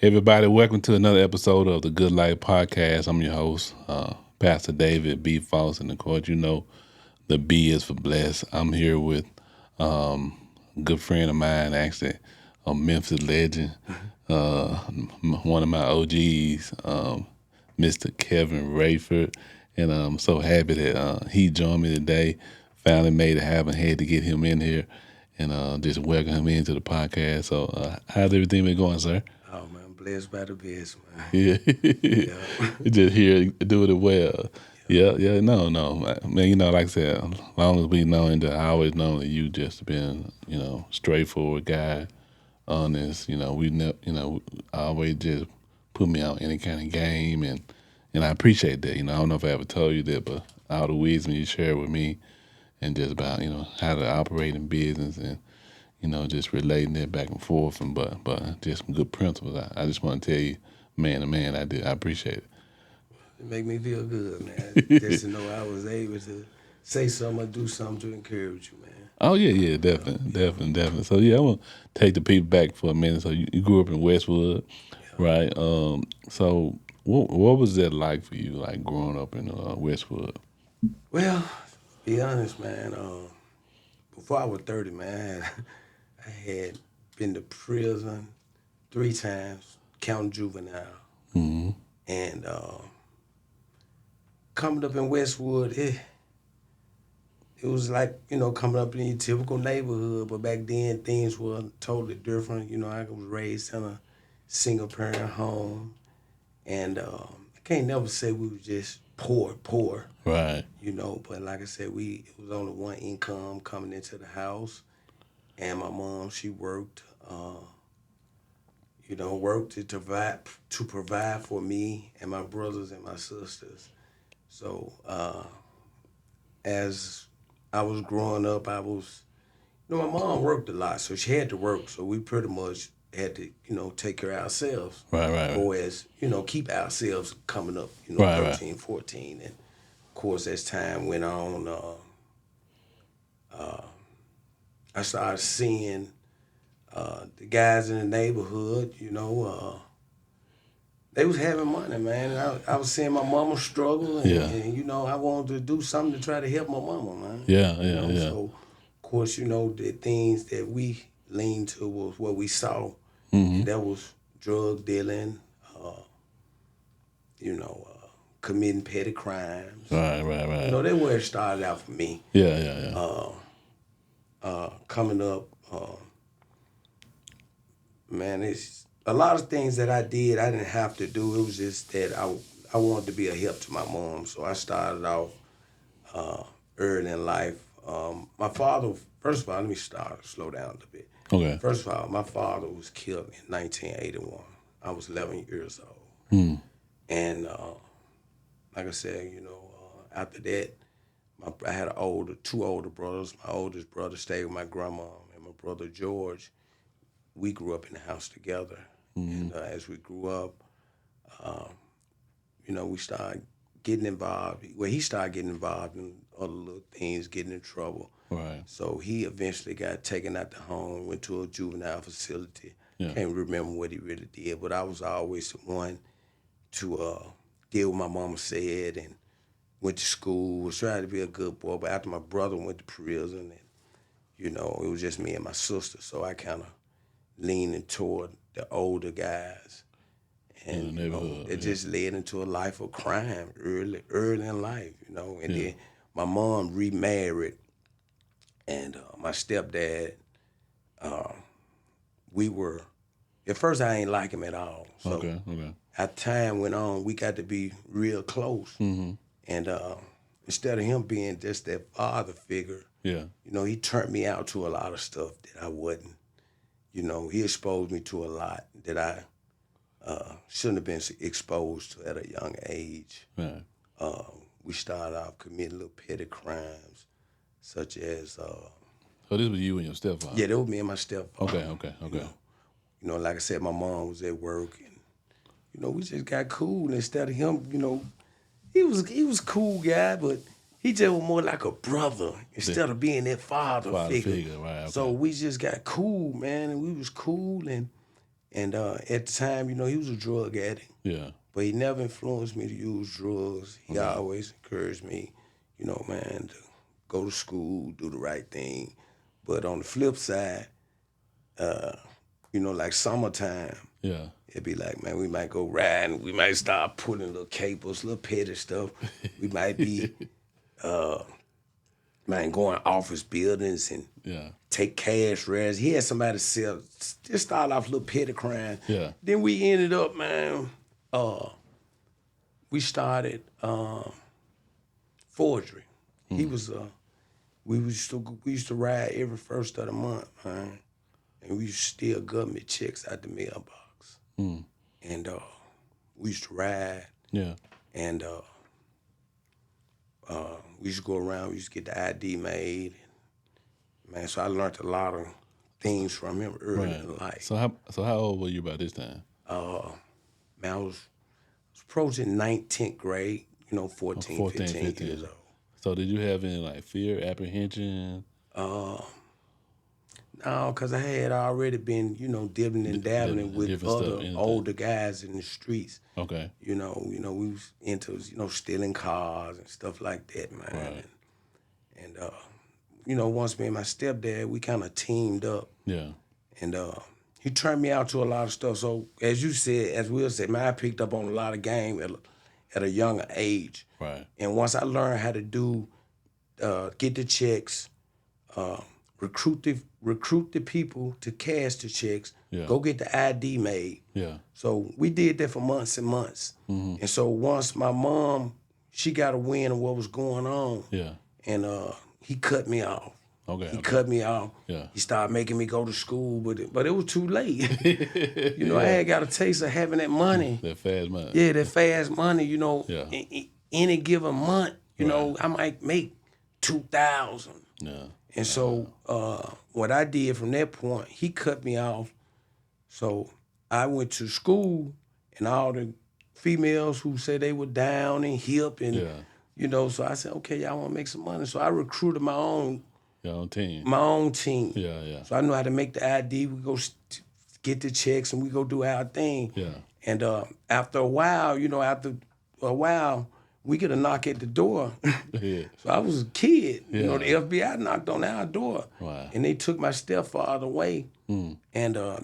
Everybody, welcome to another episode of the Good Life Podcast. I'm your host, Pastor David B. Foss, and of course, you know the B is for blessed. I'm here with a good friend of mine, actually, a Memphis legend, one of my OGs, Mr. Kevin Rayford, and I'm so happy that he joined me today. Finally made it happen. Had to get him in here and just welcome him into the podcast. So, how's everything been going, sir? Oh man, blessed by the best, man. Yeah, Yeah. just here doing it well. Yeah, no, man. You know, like I said, as long as we know, and I always known that you just been, straightforward guy, honest. We always just put me on any kind of game, and I appreciate that. I don't know if I ever told you that, but all the wisdom you share with me, and just about how to operate in business and just relating that back and forth, and but just some good principles. I just want to tell you, man to man, I appreciate It make me feel good, man. Just to know I was able to say something or do something to encourage you, man. Oh yeah, definitely. So yeah, I want to take the people back for a minute. So you grew up in Westwood, Yeah. right? So what was that like for you, like growing up in Westwood? Well, to be honest, man, before I was 30, man, I had been to prison 3 times, counting juvenile. Mm-hmm. And coming up in Westwood, it was like, coming up in your typical neighborhood, but back then things were totally different. I was raised in a single parent home, and I can't never say we were just poor, Right. but like I said, it was only one income coming into the house, and my mom, she worked, worked to provide for me and my brothers and my sisters. So as I was growing up, my mom worked a lot, so she had to work. So we pretty much had to, take care of ourselves. Right. Or as, keep ourselves coming up, Right. 13, 14. And of course, as time went on, I started seeing the guys in the neighborhood, they was having money, man. And I was seeing my mama struggle, and I wanted to do something to try to help my mama, man. Yeah. So, of course, the things that we leaned to was what we saw, Mm-hmm. and that was drug dealing, committing petty crimes. Right. That's where it started out for me. Yeah. Coming up, man, it's a lot of things that I did I didn't have to do. It was just that I wanted to be a help to my mom. So I started off early in life. My father, first of all, let me slow down a little bit. Okay. First of all, my father was killed in 1981. I was 11 years old. Mm. And like I said, after that, I had two older brothers. My oldest brother stayed with my grandma, and my brother George, we grew up in the house together. Mm-hmm. And as we grew up, we started getting involved. Well, he started getting involved in other little things, getting in trouble. Right. So he eventually got taken out the home, went to a juvenile facility. Yeah. Can't remember what he really did, but I was always the one to deal with my mama said, and went to school, was trying to be a good boy. But after my brother went to prison, and it was just me and my sister, so I kind of leaning toward the older guys. And it just led into a life of crime early in life, And then my mom remarried, and my stepdad, we were, at first I ain't like him at all. So Okay. as time went on, we got to be real close. Mm-hmm. And instead of him being just that father figure, he turned me out to a lot of stuff that I wasn't. He exposed me to a lot that I shouldn't have been exposed to at a young age. Right. We started off committing little petty crimes, such as... So this was you and your stepfather? Yeah, that was me and my stepfather. Okay. Like I said, my mom was at work, and, we just got cool. Instead of him, he was a cool guy, but he just was more like a brother instead of being that father figure. Right, okay. So we just got cool, man, and we was cool, and And at the time, he was a drug addict, Yeah. but he never influenced me to use drugs. He Okay. always encouraged me, man, to go to school, do the right thing. But on the flip side, like summertime, Yeah. it'd be like, man, we might go riding. We might start putting little capers, little petty stuff. We might be, man, going office buildings and Yeah. take cash res. He had somebody sell, just start off little petty crime. Yeah. Then we ended up, man, we started forgery. He was, we used to ride every first of the month, man. And we used to steal government checks out the mailbox. And we used to ride, Yeah. and we used to go around. We used to get the ID made, man. So I learned a lot of things from him early Right. in life. So how old were you by this time? Man, I was approaching 19th grade, 14, 14, 15 15. years old. So did you have any like fear, apprehension? No, because I had already been, dibbling and dabbling with different stuff, other anything. older guys in the streets. Okay. We was into, stealing cars and stuff like that, man. Right. And once me and my stepdad, we kind of teamed up. Yeah. And he turned me out to a lot of stuff. So as you said, as Will said, man, I picked up on a lot of game at a younger age. Right. And once I learned how to do, get the checks, recruit the people to cash the checks, Yeah. go get the ID made. Yeah. So we did that for months and months. And so once my mom, she got a wind of what was going on, Yeah. and he cut me off. Okay. He cut me off. Yeah. He started making me go to school, but it was too late. I had got a taste of having that money. That fast money. Yeah, that fast money. Yeah. Any given month, Right. I might make 2,000. Yeah. And so what I did from that point, he cut me off. So I went to school, and all the females who said they were down and hip, and so I said, okay, y'all want to make some money. So I recruited my own team. Yeah, Yeah. So I knew how to make the ID. We go get the checks, and we go do our thing. Yeah. And after a while, we get a knock at the door. Yeah. So I was a kid. Yeah. The FBI knocked on our door. Wow. And they took my stepfather away. And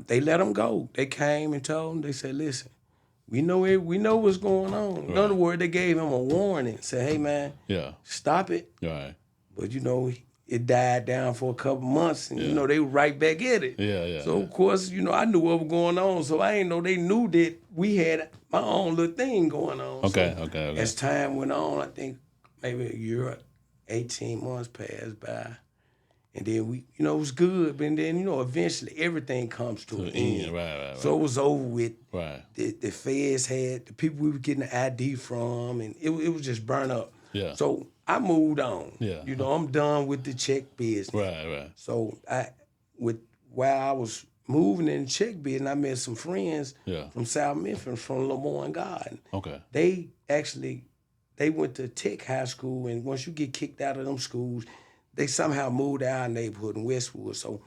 they let him go. They came and told him, they said, listen, we know what's going on. In other words, they gave him a warning. Said, hey, man, stop it. Right. But, it died down for a couple months, and, they were right back at it. Yeah. So, of course, I knew what was going on, so I ain't know they knew that we had my own little thing going on. Okay. So Okay. as time went on, I think maybe a year, 18 months passed by, and then we, it was good, but then, eventually everything comes to an end. Right. So it was over with. Right. The feds had the people we were getting the ID from, and it was just burnt up. Yeah. So I moved on. Yeah. I'm done with the check business. Right. So while I was moving in the check business, I met some friends from South Memphis, from Lemoyne Garden. Okay. They went to Tech High School, and once you get kicked out of them schools, they somehow moved to our neighborhood in Westwood. So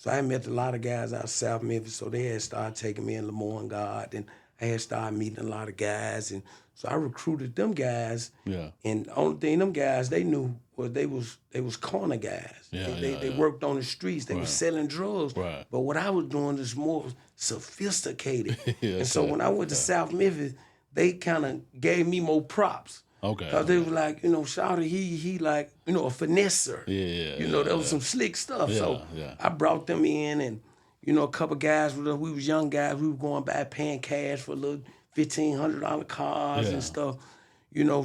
I met a lot of guys out of South Memphis, so they had started taking me in Lemoyne Garden. I had started meeting a lot of guys, and so I recruited them guys. Yeah. And the only thing them guys they knew was they was corner guys. They worked on the streets. They were selling drugs. Right. But what I was doing is more sophisticated. And so when I went to South Memphis, they kind of gave me more props. Okay. Because they were like, Shawty, he like, a finesser. Yeah. That was some slick stuff. Yeah, So yeah. I brought them in, and, a couple guys, we was young guys, we were going by paying cash for little $1,500 cars and stuff.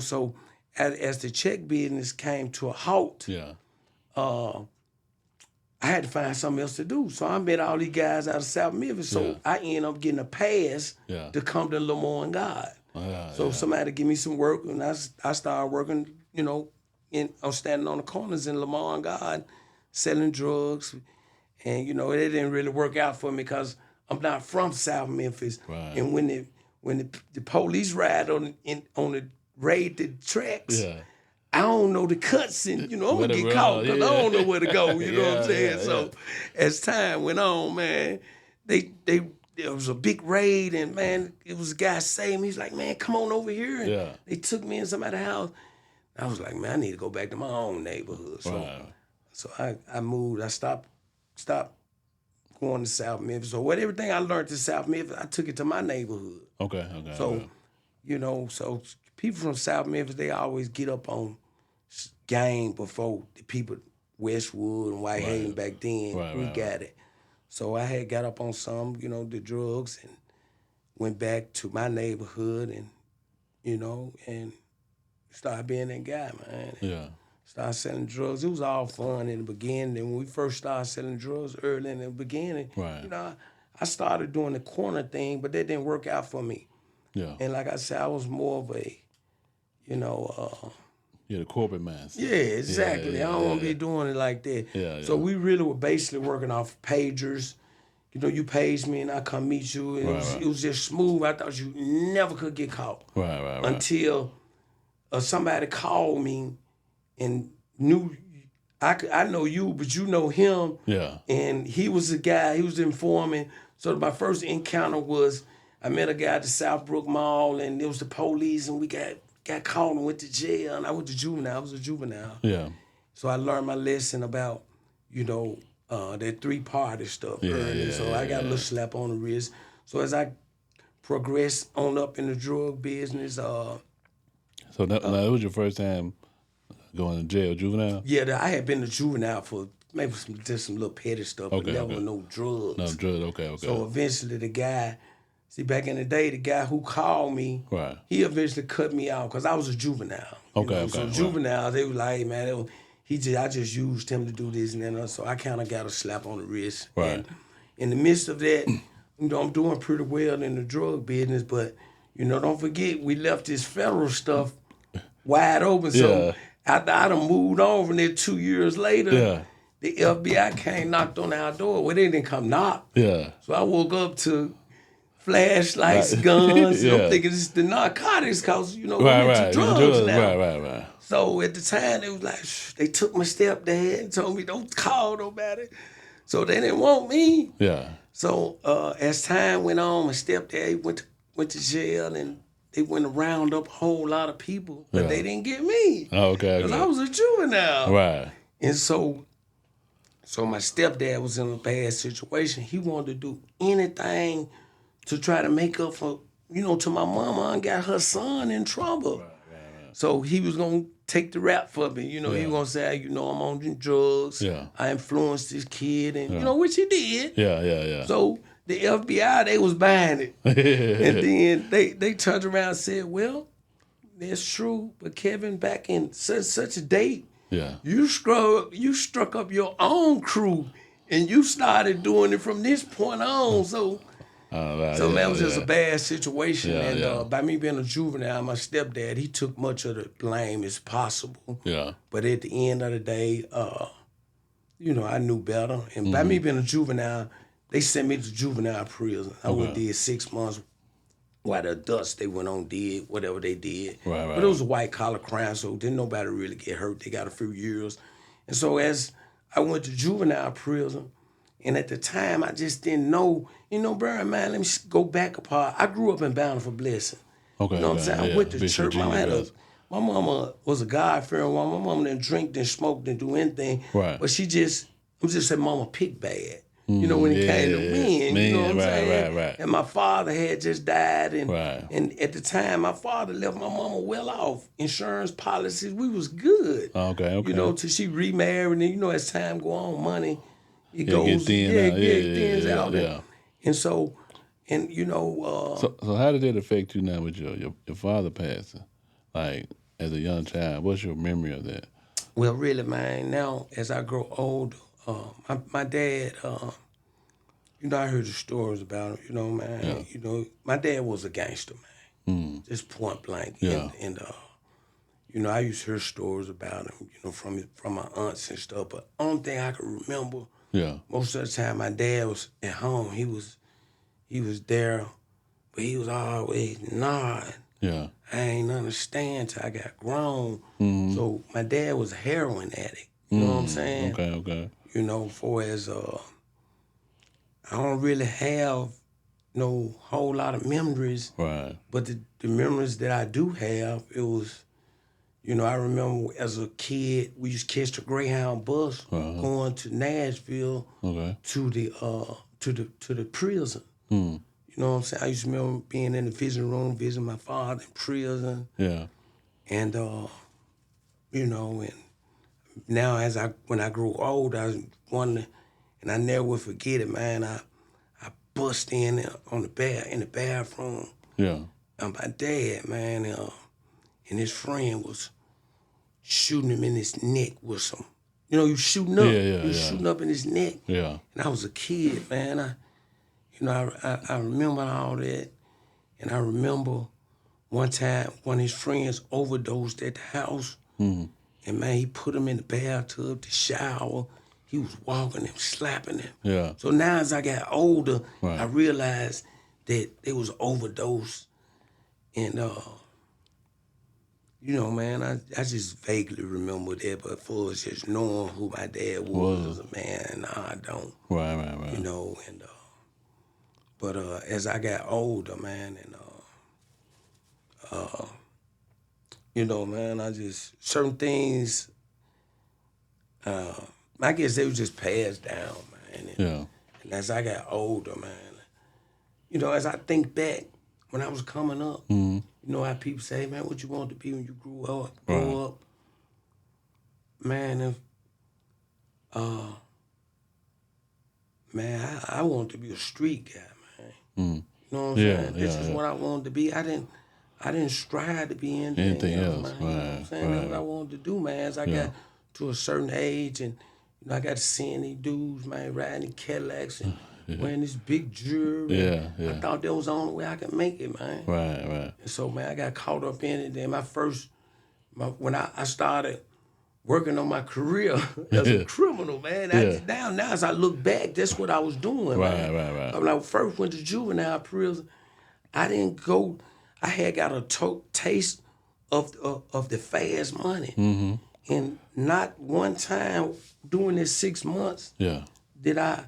So as the check business came to a halt, I had to find something else to do. So I met all these guys out of South Memphis. So I ended up getting a pass to come to Lemoyne Garden. So somebody give me some work, and I started working, I'm standing on the corners in Lemoyne Garden, selling drugs. And, it didn't really work out for me because I'm not from South Memphis. Right. And when the police ride on the raid the tracks, I don't know the cuts, and I'm gonna get caught because I don't know where to go. You know what I'm saying? So as time went on, man, they there was a big raid, and man, it was a guy saved me. He's like, man, come on over here. And Yeah. they took me in somebody's house. I was like, man, I need to go back to my own neighborhood. So, Right. so I moved. I stopped going to South Memphis. So everything I learned to South Memphis, I took it to my neighborhood. Okay. So, so people from South Memphis, they always get up on game before the people Westwood and Whitehaven back then. We got it. So I had got up on some, the drugs, and went back to my neighborhood, and and started being that guy, man. Yeah. Started selling drugs. It was all fun in the beginning. And when we first started selling drugs early in the beginning, I started doing the corner thing, but that didn't work out for me. Yeah. And like I said, I was more of a, the corporate mindset. Yeah, exactly. I don't want to be doing it like that. Yeah, so we really were basically working off pagers. You page me and I come meet you. And it was just smooth. I thought you never could get caught. Right. Until somebody called me and knew I know you, but you know him. Yeah. And he was the guy, he was the informant. So my first encounter was I met a guy at the Southbrook Mall, and it was the police, and we got caught and went to jail. And I went to juvenile. I was a juvenile. Yeah. So I learned my lesson about, that three-party stuff early. So I got a little slap on the wrist. So as I progressed on up in the drug business. So that was your first time going to jail, juvenile? Yeah, I had been to juvenile for maybe just some little petty stuff, but never no drugs. No drugs, okay. So eventually the guy, back in the day, the guy who called me, he eventually cut me out because I was a juvenile. So juveniles, they was like, hey, man, I just used him to do this and then. So I kind of got a slap on the wrist. Right. And in the midst of that, I'm doing pretty well in the drug business, but, don't forget, we left this federal stuff wide open. So after I done moved on from there 2 years later, the FBI came, knocked on our door. Well, they didn't come knock. Yeah. So I woke up to flashlights, guns. I'm thinking it's the narcotics because, we're into drugs now. Right. So at the time, it was like, they took my stepdad and told me, don't call nobody. So they didn't want me. Yeah. So as time went on, my stepdad went to jail, and they went and round up a whole lot of people, but they didn't get me. Oh, okay. Because I was a juvenile. Right. And so my stepdad was in a bad situation. He wanted to do anything to try to make up for, to my mama and got her son in trouble. Right. So he was going to take the rap for me. He was going to say, I'm on drugs. Yeah. I influenced this kid, and, which he did. Yeah. So the FBI, they was buying it. And then they turned around and said, well, that's true, but Kevin, back in such a date, you struck up your own crew, and you started doing it from this point on. So that was just a bad situation. And by me being a juvenile, my stepdad, he took much of the blame as possible. Yeah. But at the end of the day, I knew better. And by me being a juvenile, they sent me to juvenile prison. I went did 6 months. While the adults, they went on did whatever they did. Right. But it was a white-collar crime, so didn't nobody really get hurt. They got a few years. And so as I went to juvenile prison, and at the time, I just didn't know, bear in mind, let me go back apart. I grew up in Bountiful Blessing. Okay. You know what I'm saying? I went to church. My mama was a God-fearing woman. My mama didn't drink, didn't smoke, didn't do anything. Right. But I'm just saying, mama picked bad. When it came to men, you know what I'm saying? Right. And my father had just died, and at the time, my father left my mama well off. Insurance policies, we was good. Okay. Till she remarried, and as time go on, money, it goes, thins out. Yeah. And so, So how did that affect you now with your father passing? Like, as a young child, what's your memory of that? Well, really, man, now, as I grow older, my dad, I heard the stories about him, man. Yeah. My dad was a gangster, man. Just point blank. Yeah. And I used to hear stories about him, from my aunts and stuff. But only thing I can remember, most of the time, my dad was at home. He was there, but he was always nodding. Yeah. I ain't understand till I got grown. Mm-hmm. So my dad was a heroin addict. You know what I'm saying? Okay. For as I don't really have no whole lot of memories. Right. But the memories that I do have, it was, I remember as a kid, we used to catch the Greyhound bus going to Nashville to the prison. Hmm. You know what I'm saying? I used to remember being in the visiting room, visiting my father in prison. Yeah. And and now when I grew old, I was wondering, and I never will forget it, man. I bust in the bathroom. Yeah. My dad, man, and his friend was shooting him in his neck with some, you shooting up. Yeah. Shooting up in his neck. Yeah. And I was a kid, man. I remember all that. And I remember one time one of his friends overdosed at the house. Mm-hmm. And man, he put him in the bathtub to shower. He was walking him, slapping him. Yeah. So now as I got older, Right. I realized that it was overdose. And man, I just vaguely remember that, but for us just knowing who my dad was, man, I don't. Right. And but as I got older, man, and man, I just certain things. I guess they was just passed down, man. And as I got older, man, as I think back when I was coming up, how people say, man, what you want to be when you grow up. Man, if I wanted to be a street guy, man. You know what I'm saying? This is what I wanted to be. I didn't strive to be anything else, man. You know what I'm saying? That's what I wanted to do, man. As I got to a certain age and I got to seeing these dudes, man, riding Cadillacs and wearing this big jewelry. I thought that was the only way I could make it, man. Right. And so, man, I got caught up in it. Then when I started working on my career as a criminal, man. Now as I look back, that's what I was doing, man. Right. When I first went to juvenile prison, I didn't go. I had got a taste of the fast money, and not one time during this 6 months did I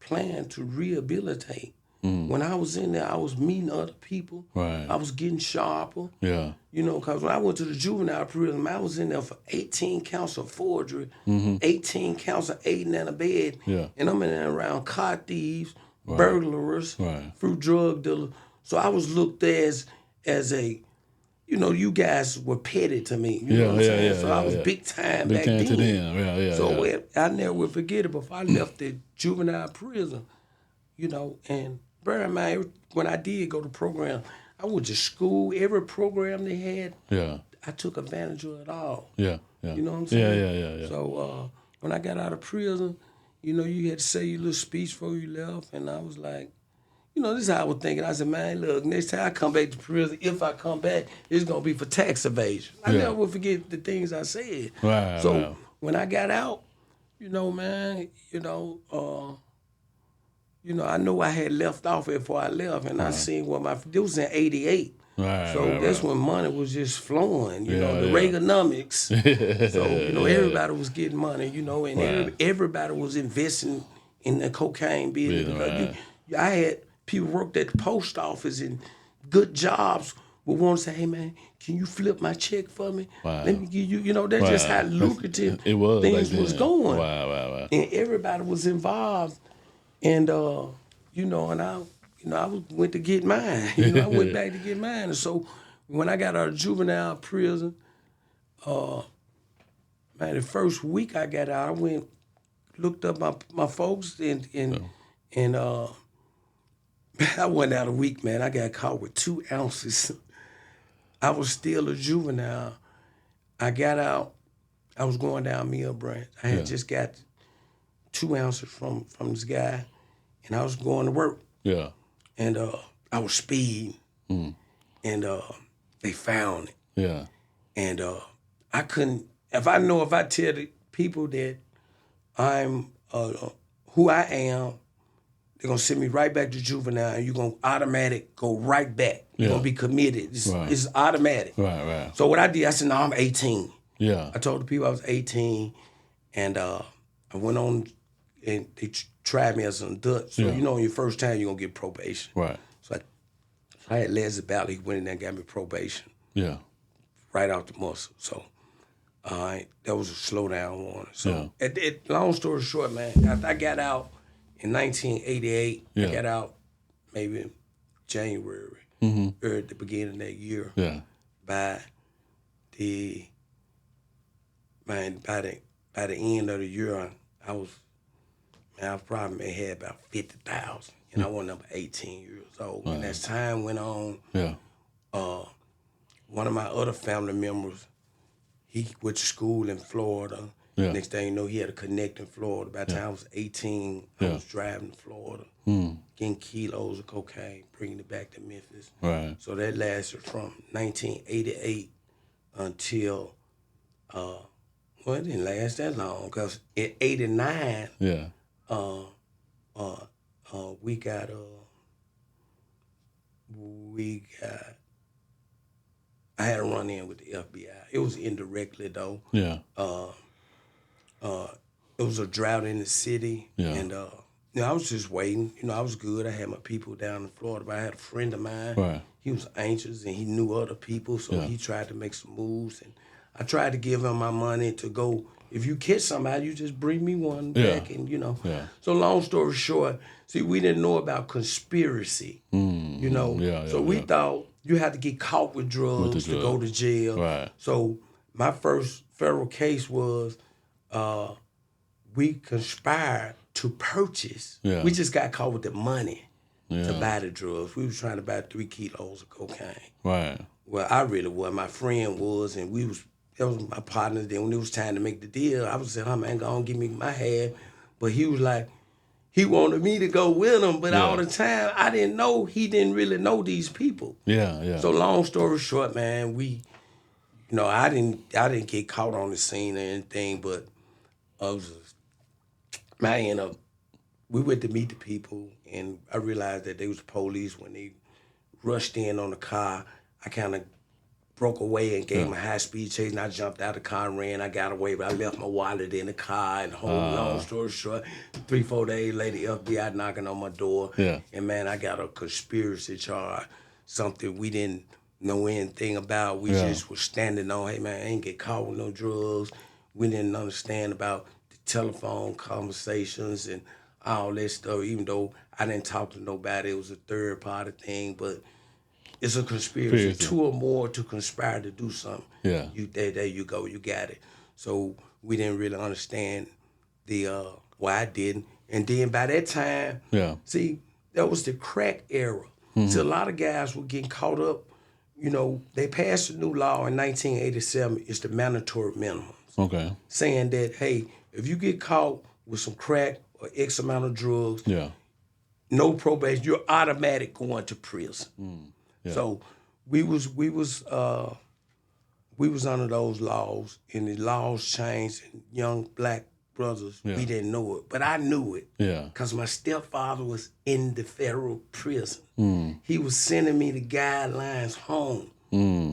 plan to rehabilitate. When I was in there, I was meeting other people. Right. I was getting sharper. Yeah. Because when I went to the juvenile prison, I was in there for 18 counts of forgery, 18 counts of aiding and abetting. Yeah. And I'm in there around car thieves, burglars, fruit drug dealers. So I was looked as a, you guys were petty to me. You know what I'm saying? So I was big time back then. To them. So I never will forget it before I left the juvenile prison, and bear in mind, when I did go to program, I went to school. Every program they had, I took advantage of it all. Yeah. You know what I'm saying? Yeah. So when I got out of prison, you had to say your little speech before you left, and I was like, this is how I was thinking. I said, man, look, next time I come back to prison, if I come back, it's going to be for tax evasion. I never will forget the things I said. Right. When I got out, man, I know I had left off before I left, and I seen it was in 88. That's when money was just flowing, the Reaganomics. So, everybody was getting money, and everybody was investing in the cocaine business. Because I had people worked at the post office and good jobs would want to say, hey, man, can you flip my check for me? Wow. Let me give you, that's just how lucrative things was going. Wow. And everybody was involved. And, and I went to get mine. I went back to get mine. And so when I got out of juvenile prison, man, the first week I got out, I looked up my folks, and I went out a week, man. I got caught with 2 ounces. I was still a juvenile. I got out. I was going down Mill Branch. I had just got 2 ounces from this guy, and I was going to work. Yeah. And I was speeding, and they found it. Yeah. And I couldn't. If I tell the people that I'm who I am, they're gonna send me right back to juvenile, and you're gonna automatic go right back. You're gonna be committed. It's automatic. Right. So what I did, I said, no, I'm 18. Yeah. I told the people I was 18, and I went on, and tried me as an adult. So, Yeah. your first time you're going to get probation. Right. So I had Leslie Ballard. He went in there and got me probation Yeah. right out the muscle. So, that was a slowdown warning. So, Yeah. long story short, man, after I got out in 1988, I Yeah. got out maybe in January, or at the beginning of that year. Yeah. By the by the end of the year, I probably may have about 50,000, and I was number 18 years old. Wow. And as time went on, Yeah. one of my other family members, he went to school in Florida. Yeah. Next thing you know, he had a connect in Florida. By the time I was 18, I Yeah. was driving to Florida, getting kilos of cocaine, bringing it back to Memphis. Right. So that lasted from 1988 until, well, it didn't last that long, because in 89, Yeah. we got I had a run in with the FBI. It was indirectly though. Yeah. It was a drought in the city, Yeah. and I was just waiting. I was good. I had my people down in Florida, but I had a friend of mine. Right. He was anxious and he knew other people, so Yeah. he tried to make some moves, and I tried to give him my money to go. If you catch somebody, you just bring me one Yeah. back, and Yeah. So long story short, see, we didn't know about conspiracy, Yeah. So we thought you had to get caught with drugs to go to jail. Right. So my first federal case was we conspired to purchase. Yeah. We just got caught with the money to Yeah. buy the drugs. We was trying to buy 3 kilos of cocaine. Right. Well, I really was. My friend was, and that was my partner. Then when it was time to make the deal, I was saying, "Oh man, go on, give me my half." But he was like, he wanted me to go with him, but all the time I didn't know he didn't really know these people. Yeah. Yeah. So long story short, man, I didn't get caught on the scene or anything, but we went to meet the people, and I realized that they was the police. When they rushed in on the car, I kind of broke away and gave them a high-speed chase, and I jumped out of the car and ran. I got away, but I left my wallet in the car, and long story short, 3-4 days later, FBI knocking on my door, and man, I got a conspiracy charge, something we didn't know anything about. We just was standing on, hey man, I ain't get caught with no drugs. We didn't understand about the telephone conversations and all that stuff, even though I didn't talk to nobody. It was a third-party thing, but it's a conspiracy. 2 or more to conspire to do something. Yeah. There you go. You got it. So we didn't really understand why I didn't. And then by that time, see, that was the crack era. So a lot of guys were getting caught up. They passed a new law in 1987. It's the mandatory minimums. Okay. Saying that, hey, if you get caught with some crack or X amount of drugs, no probation, you're automatic going to prison. Yeah. So we was under those laws, and the laws changed. And young black brothers, we didn't know it, but I knew it. Yeah. Because my stepfather was in the federal prison. He was sending me the guidelines home,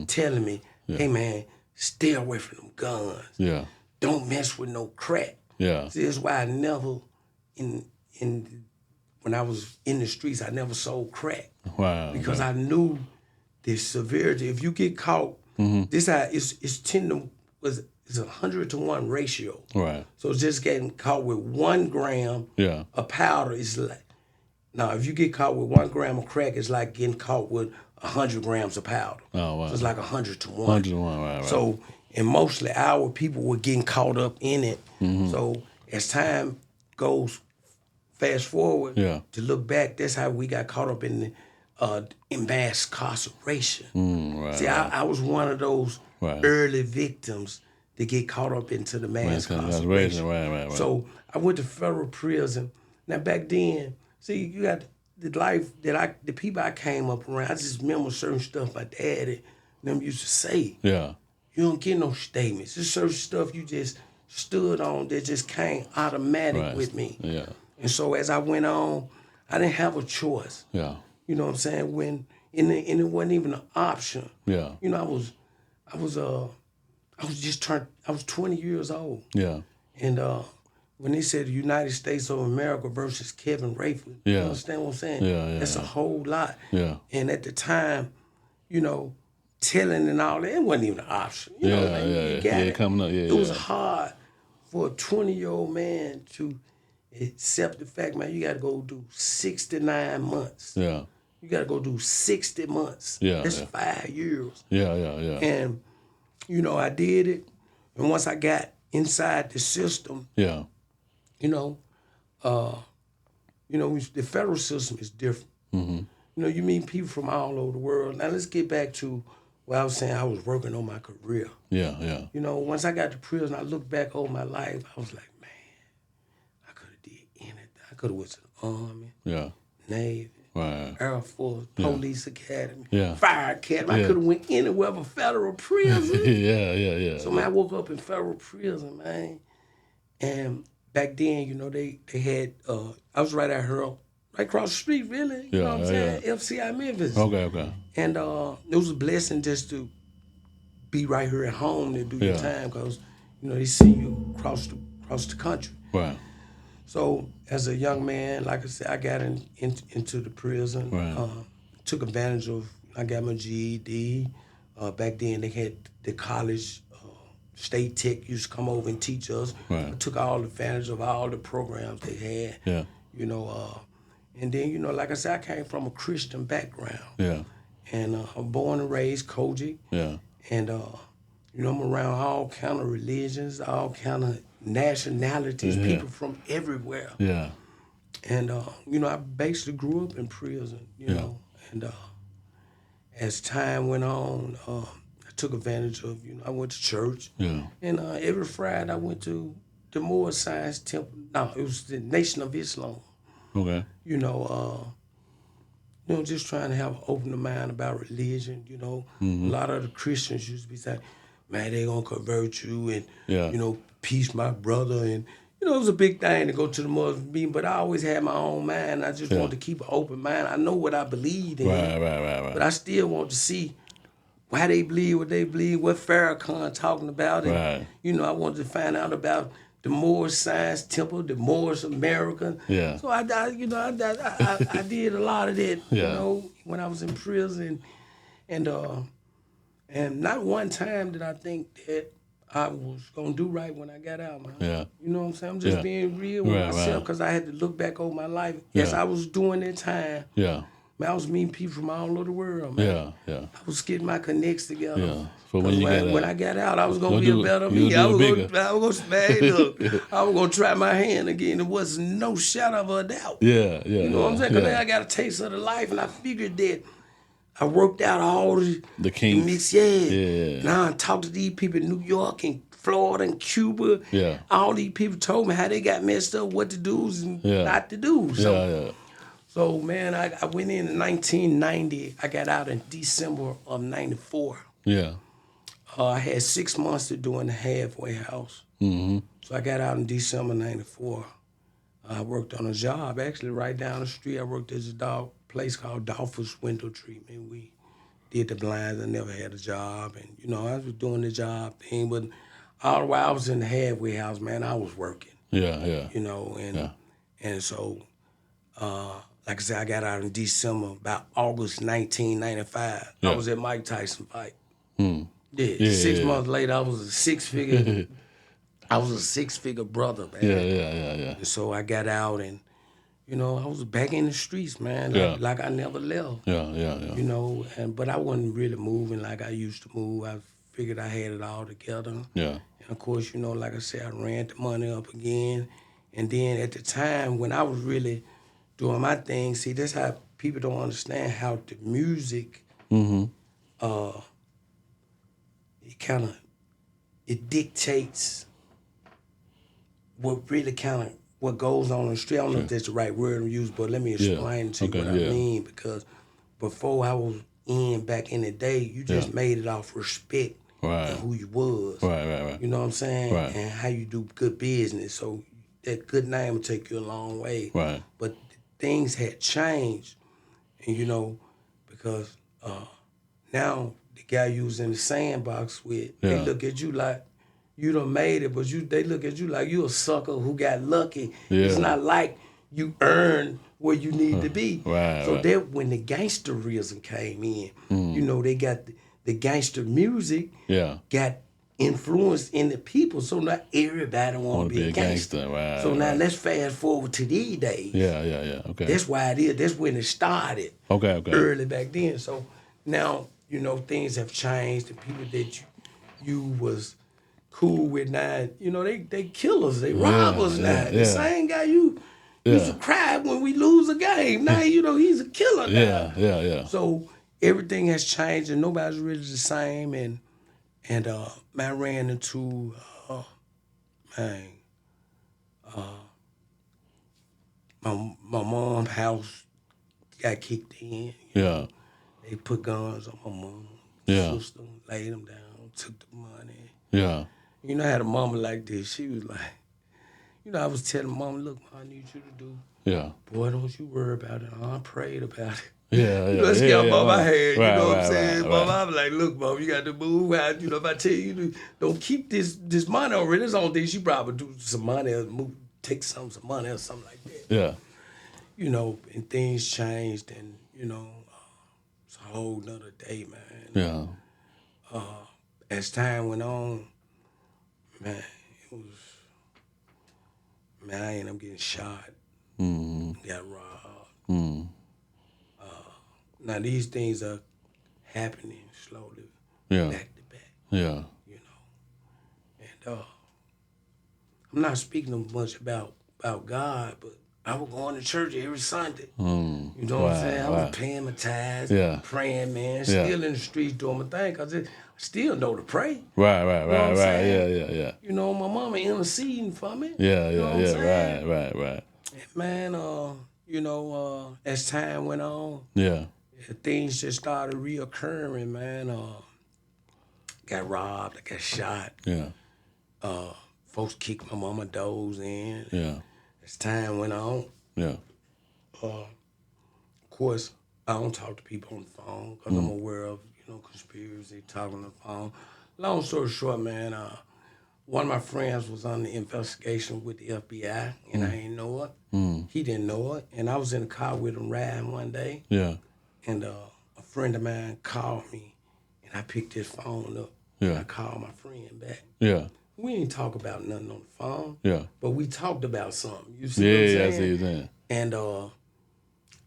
telling me, "Hey man, stay away from them guns. Yeah. Don't mess with no crack." Yeah. See, that's why I never when I was in the streets, I never sold crack. Wow. Because I knew the severity. If you get caught, this how it's 100 to 1 ratio. Right. So just getting caught with 1 gram of powder is like, now if you get caught with 1 gram of crack, it's like getting caught with 100 grams of powder. Oh wow. So it's like 100 to 1. 100 to 1. Right. So, and mostly our people were getting caught up in it. So as time goes, fast forward to look back, that's how we got caught up in mass incarceration. See, I was one of those early victims that get caught up into the mass incarceration. Right. So I went to federal prison. Now back then, see, you got the life the people I came up around. I just remember certain stuff my daddy them used to say. Yeah. You don't get no statements. There's certain stuff you just stood on that just came automatic with me. Yeah. And so as I went on, I didn't have a choice. Yeah. You know what I'm saying? And it wasn't even an option. Yeah. I was 20 years old. Yeah. And when they said the United States of America versus Kevin Rayford, you Yeah. understand what I'm saying? Yeah. That's a whole lot. Yeah. And at the time, you know, telling and all that, it wasn't even an option. You know, man, you got it. Coming up. It was hard for a 20-year-old man to accept the fact, man, you got to go do 69 months. Yeah. You got to go do 60 months. Yeah. That's 5 years. Yeah. And, you know, I did it. And once I got inside the system, Yeah. you know, the federal system is different. Mm-hmm. You know, you meet people from all over the world. Now let's get back to what I was saying. I was working on my career. Yeah. You know, once I got to prison, I looked back over my life. I was like, man, I could have did anything. I could have went to the Army, Navy, Air Force, Police Academy, Fire Academy. I could have went anywhere but federal prison. Yeah. So man, I woke up in federal prison, man. And back then, you know, they had, I was right across the street, really. You know what I'm saying? FCI Memphis. Okay. And it was a blessing just to be right here at home to do your time because, you know, they see you across the country. Right. So as a young man, like I said, I got into the prison. Right. Took advantage of, I got my GED. Back then they had the college, State Tech used to come over and teach us. Right. I took all advantage of all the programs they had. Yeah. You know, and then, you know, like I said, I came from a Christian background. Yeah. And I'm born and raised Kojic. Yeah. And, you know, I'm around all kind of religions, all kind of nationalities, people from everywhere. Yeah. And, you know, I basically grew up in prison, you know. And as time went on, I took advantage of, you know, I went to church. Yeah. And every Friday I went to the Moore Science Temple. No, it was the Nation of Islam. Okay. You know, just trying to have an open mind about religion, you know. A lot of the Christians used to be saying, man, they gonna convert you and, you know, peace, my brother. And, you know, it was a big thing to go to the Muslim meeting, but I always had my own mind. I just wanted to keep an open mind. I know what I believed in. Right. But I still want to see why they believe what they believe, what Farrakhan talking about. And, you know, I wanted to find out about the Moore Science Temple, the Moorish American. Yeah. So I did a lot of that, you know, when I was in prison. And not one time did I think that I was going to do right when I got out, man. Yeah. You know what I'm saying? I'm just being real with myself because I had to look back over my life. Yes, I was doing that time. Yeah. Man, I was meeting people from all over the world, man. Yeah. I was getting my connects together. Yeah. For when I got out, I was gonna be a better me. I was gonna smash up. I was gonna try my hand again. There was no shadow of a doubt. Yeah. You know what I'm saying? Because I got a taste of the life, and I figured that I worked out all the kinks. Yeah. Now I talked to these people in New York and Florida and Cuba. Yeah. All these people told me how they got messed up, what to do and not to do. So, So, man, I went in 1990. I got out in December of 94. Yeah. I had 6 months to do in the halfway house. Mm-hmm. So I got out in December 94. I worked on a job, actually, right down the street. I worked at a place called Dolphus Window Treatment. We did the blinds. I never had a job. And, you know, I was doing the job thing. But all the while I was in the halfway house, man, I was working. Yeah. You know, and so... like I said, I got out in December, about August 1995. I was at Mike Tyson fight. Yeah, 6 months later, I was a six-figure brother, man. Yeah. And so I got out and, you know, I was back in the streets, man, like I never left. Yeah. You know, but I wasn't really moving like I used to move. I figured I had it all together. Yeah. And, of course, you know, like I said, I ran the money up again. And then at the time when I was really doing my thing, see, that's how people don't understand how the music, it dictates what really what goes on the street. I don't know if that's the right word to use, but let me explain to you what I mean. Because before I was back in the day, you just made it off respect and who you was. Right. You know what I'm saying? Right. And how you do good business. So that good name will take you a long way. Right. But things had changed, and you know, because now the guy you was in the sandbox with, they look at you like you done made it, but they look at you like you a sucker who got lucky. Yeah. It's not like you earned where you need to be. Right, So right. that when the gangsterism came in, you know, they got the gangster music Yeah. got influence in the people. So now everybody want to be a gangster. Right. So now right. let's fast forward to these days. Yeah. Okay. That's why it is. That's when it started. Okay. Early back then. So now, you know, things have changed. The people that you was cool with now, you know, they kill us. They rob us now. The same guy you used to cry when we lose a game. Now, you know, he's a killer now. Yeah. So everything has changed and nobody's really the same. And man, I ran into, my mom's house got kicked in. Yeah. They put guns on my mom, sister, laid them down, took the money. Yeah. You know, I had a mama like this. She was like, you know, I was telling mom, look, I need you to do. Yeah. Boy, don't you worry about it. I prayed about it. Yeah. You know, let's get mom I had. You know what I'm saying? Right. Mom, I was like, look, mom, you got to move out. You know, if I tell you, don't keep this money already. This only thing she probably do some money or move, take some money or something like that. Yeah. You know, and things changed and, you know, it's a whole nother day, man. Yeah. As time went on, man, it was, man, I ended up getting shot, got robbed. Now these things are happening slowly, back to back. Yeah. You know, and I'm not speaking much about God, but I was going to church every Sunday. You know what I'm saying? I was paying my tithes, praying, man, still in the streets doing my thing, because I still know to pray. Right. Yeah. You know, my mama interceding for me. Yeah. You know what I'm saying? Right. And man, you know, as time went on, things just started reoccurring, man. Got robbed, I got shot. Yeah. Folks kicked my mama doors in. Yeah. As time went on, Yeah. of course, I don't talk to people on the phone because I'm aware of, you know, conspiracy, talking on the phone. Long story short, man, one of my friends was on the investigation with the FBI, and I didn't know it. He didn't know it, and I was in the car with him riding one day, Yeah. and a friend of mine called me, and I picked his phone up, and I called my friend back. Yeah. We didn't talk about nothing on the phone, Yeah. but we talked about something. You see what I'm saying? I see what you're saying. And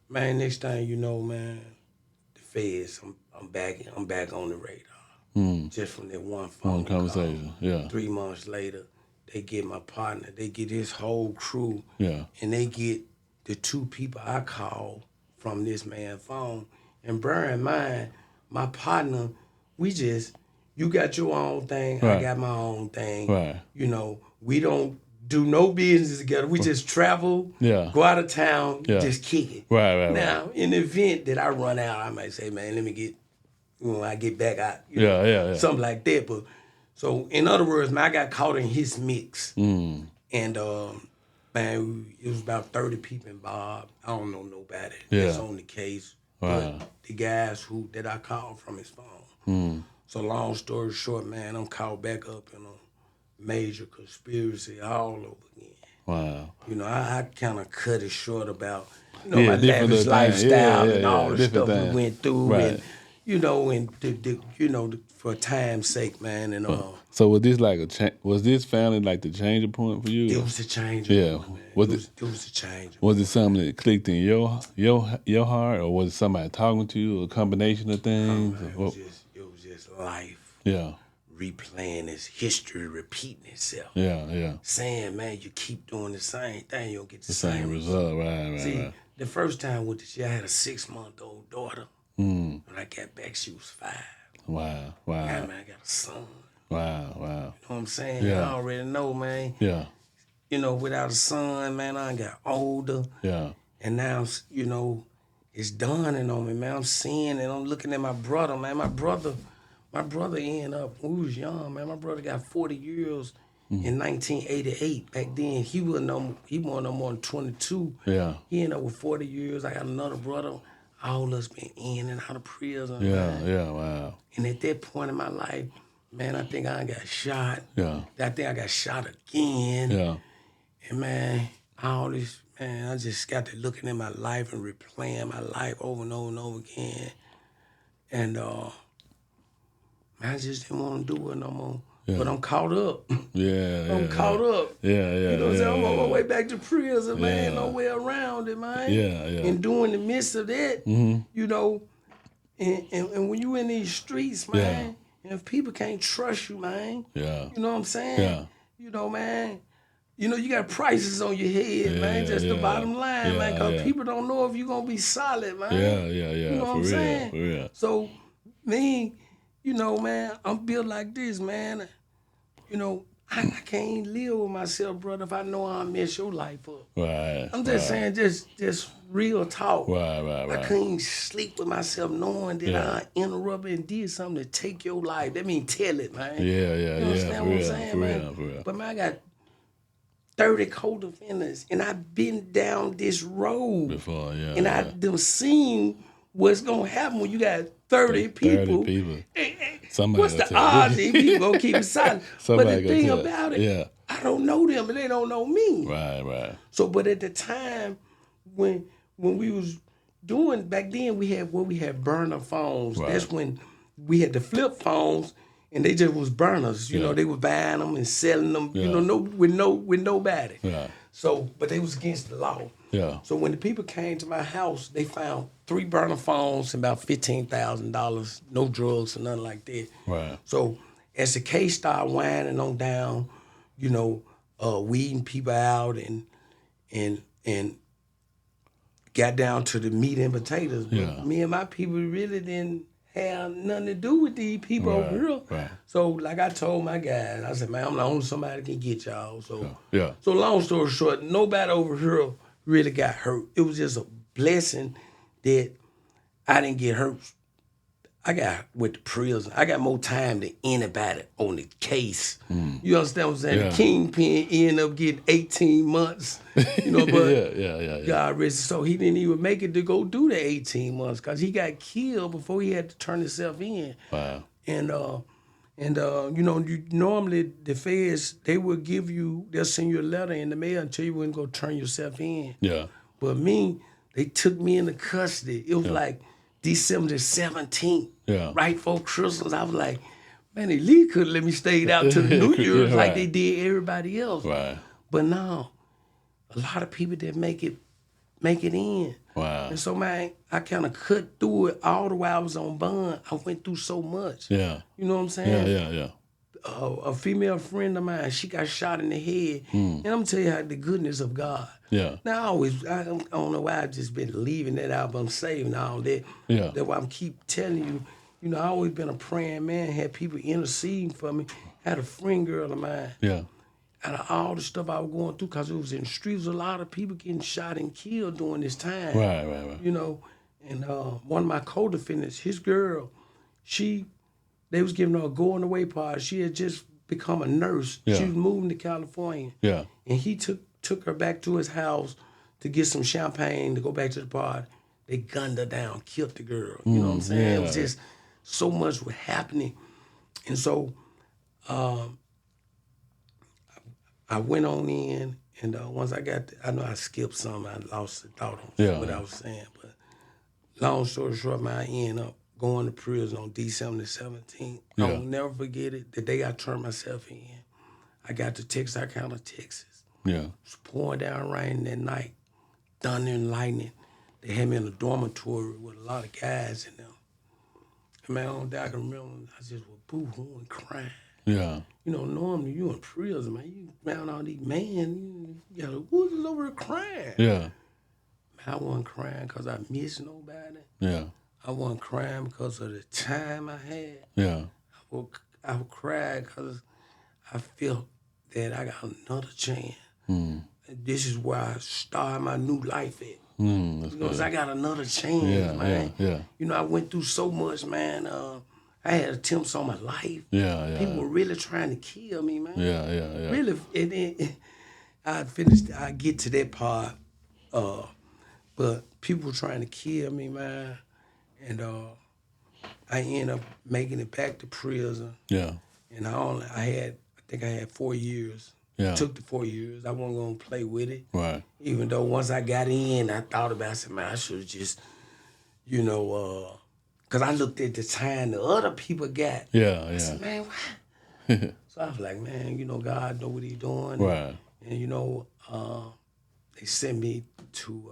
man, next thing you know, man, the feds, I'm back on the radar. Just from that one phone conversation. call. Yeah. 3 months later, they get my partner, they get his whole crew, Yeah. and they get the 2 people I called from this man's phone. And bear in mind, my partner, you got your own thing, I got my own thing. Right. You know, we don't do no business together. We just travel, go out of town, just kick it. Right. Now, in the event that I run out, I might say, man, let me get, when I get back out, something like that. But so, in other words, man, I got caught in his mix. And, man, it was about 30 people involved. I don't know nobody that's on the case. But the guys that I called from his phone. So long story short, man, I'm caught back up in a major conspiracy all over again. Wow. You know, I kind of cut it short about, you know, my lavish lifestyle and all the stuff we went through. And, you know, and, for time's sake, man. And So was this like was this family like the changing point for you? It was the changing point, man. It was the changing point. Was it something that clicked in your heart, or was it somebody talking to you, or a combination of things? It was just life. Yeah. Replaying its history, repeating itself. Yeah. Saying, man, you keep doing the same thing, you'll get the same result. Right. See, the first time with this, I had a 6-month-old daughter. When I got back, she was 5. Wow. Now, man, I got a son. Wow. You know what I'm saying? Yeah. I already know, man. Yeah. You know, without a son, man, I got older. Yeah. And now, you know, it's dawning on me, man. I'm seeing and I'm looking at my brother, man. My brother ended up, when we was young, man. My brother got 40 years in 1988. Back then, he wasn't no more than 22. Yeah. He ended up with 40 years. I got another brother. All of us been in and out of prison. Yeah. Wow. And at that point in my life, man, I think I got shot. Yeah. I think I got shot again. Yeah. And man, all this, man, I just got to looking at my life and replaying my life over and over and over again. And man, I just didn't want to do it no more. Yeah. But I'm caught up. Yeah. I'm caught up. Yeah. You know what I'm saying? I'm on my Yeah. way back to prison, man. Yeah. No way around it, man. Yeah. Yeah. And during the midst of that, you know, and when you in these streets, man, and if people can't trust you, man, Yeah. you know what I'm saying? Yeah. You know, man, you know, you got prices on your head, man. Just the bottom line, man, because people don't know if you're going to be solid, man. Yeah. You know what I'm saying? For real. So, me, you know, man, I'm built like this, man. You know, I can't live with myself, brother, if I know I'll mess your life up. Right. I'm just saying, just real talk. Right. I couldn't sleep with myself knowing that I interrupted and did something to take your life. That mean tell it, man. Yeah. You understand what I'm saying, man? For real. But man, I got 30 co-defendants, and I've been down this road. Before, And I done seen what's gonna happen when you got 30 people. 30 people. Somebody what's the odds these people gonna keep it silent? But the thing about it, I don't know them, and they don't know me. Right. So, but at the time when we was doing back then, we had burner phones. Right. That's when we had the flip phones, and they just was burners. You know, they were buying them and selling them. You know, with nobody. Yeah. So, but they was against the law. Yeah. So when the people came to my house, they found 3 burner phones and about $15,000, no drugs or nothing like that. Right. So as the case started winding on down, you know, weeding people out and got down to the meat and potatoes. But me and my people really didn't have nothing to do with these people over here. Right. So like I told my guys, I said, man, I'm the only somebody can get y'all. So So long story short, nobody over here really got hurt. It was just a blessing that I didn't get hurt. I got with the prison. I got more time than anybody on the case. You understand what I'm saying? The kingpin ended up getting 18 months. You know, but God rest his soul. He didn't even make it to go do the 18 months because he got killed before he had to turn himself in. Wow. And you know, normally the feds, they'll send you a letter in the mail and tell you when to go turn yourself in. Yeah. But me, they took me into custody. It was like December 17th, right before Christmas. I was like, man, they least could let me stay out to the New Year's like they did everybody else. Right. But now, a lot of people that make it in. Wow. And so, man, I kind of cut through it all the way I was on bond. I went through so much. Yeah. You know what I'm saying? Yeah. A female friend of mine, she got shot in the head. And I'm telling you how the goodness of God. Yeah. Now, I don't know why I've just been leaving that out, but I'm saving all that. Yeah. That's why I'm keep telling you, you know, I always been a praying man, had people interceding for me. Had a friend girl of mine. Yeah. Out of all the stuff I was going through, because it was in the streets, a lot of people getting shot and killed during this time. Right. You know, and one of my co-defendants, his girl, they was giving her a going away party. She had just become a nurse. Yeah. She was moving to California. Yeah. And he took her back to his house to get some champagne to go back to the party. They gunned her down, killed the girl. You know what I'm saying? Yeah. It was just so much was happening. And so I went on in, and once I got I know I skipped some. I lost the thought on what I was saying. But long story short, man, I ended up going to prison on December the 17th. Yeah. I'll never forget it. The day I turned myself in, I got to Texarkana, Texas. Yeah. It was pouring down rain that night, thunder and lightning. They had me in a dormitory with a lot of guys in them. And man, on that I can remember I just was boo-hooing, crying. Yeah. You know, normally you in prison, man. You around all these men, you got who's over there crying? Yeah. Man, I wasn't crying because I missed nobody. Yeah. I wasn't crying because of the time I had. Yeah. I would cry because I felt that I got another chance. This is where I started my new life at. Because I got another chance, man. Yeah. You know, I went through so much, man. I had attempts on my life. Yeah. People were really trying to kill me, man. Yeah. Really, I get to that part, but people were trying to kill me, man. And I ended up making it back to prison. Yeah. And I think I had 4 years. Yeah. Took the 4 years. I wasn't gonna play with it. Right. Even though once I got in, I thought about it. I said, man, I should have just, because I looked at the time the other people got. Yeah, I yeah. said, man, why? So I was like, man, God know what he doing. Right. And they sent me to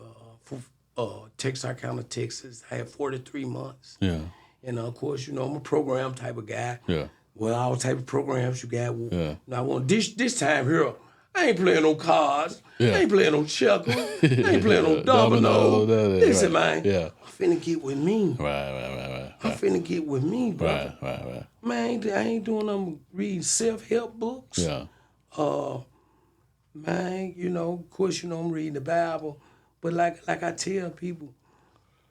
Texarkana, Texas. I had 43 months. Yeah. And of course, I'm a program type of guy. Yeah. Well, all type of programs you got. Yeah. I want this time here. I ain't playing no cards. Yeah. I ain't playing no checkers. I ain't playing no domino. Listen, man. Yeah. I'm finna get with me. Right. I'm finna get with me, brother. Right. Man, I ain't doing them reading self-help books. Yeah. Man, of course, I'm reading the Bible. But like I tell people,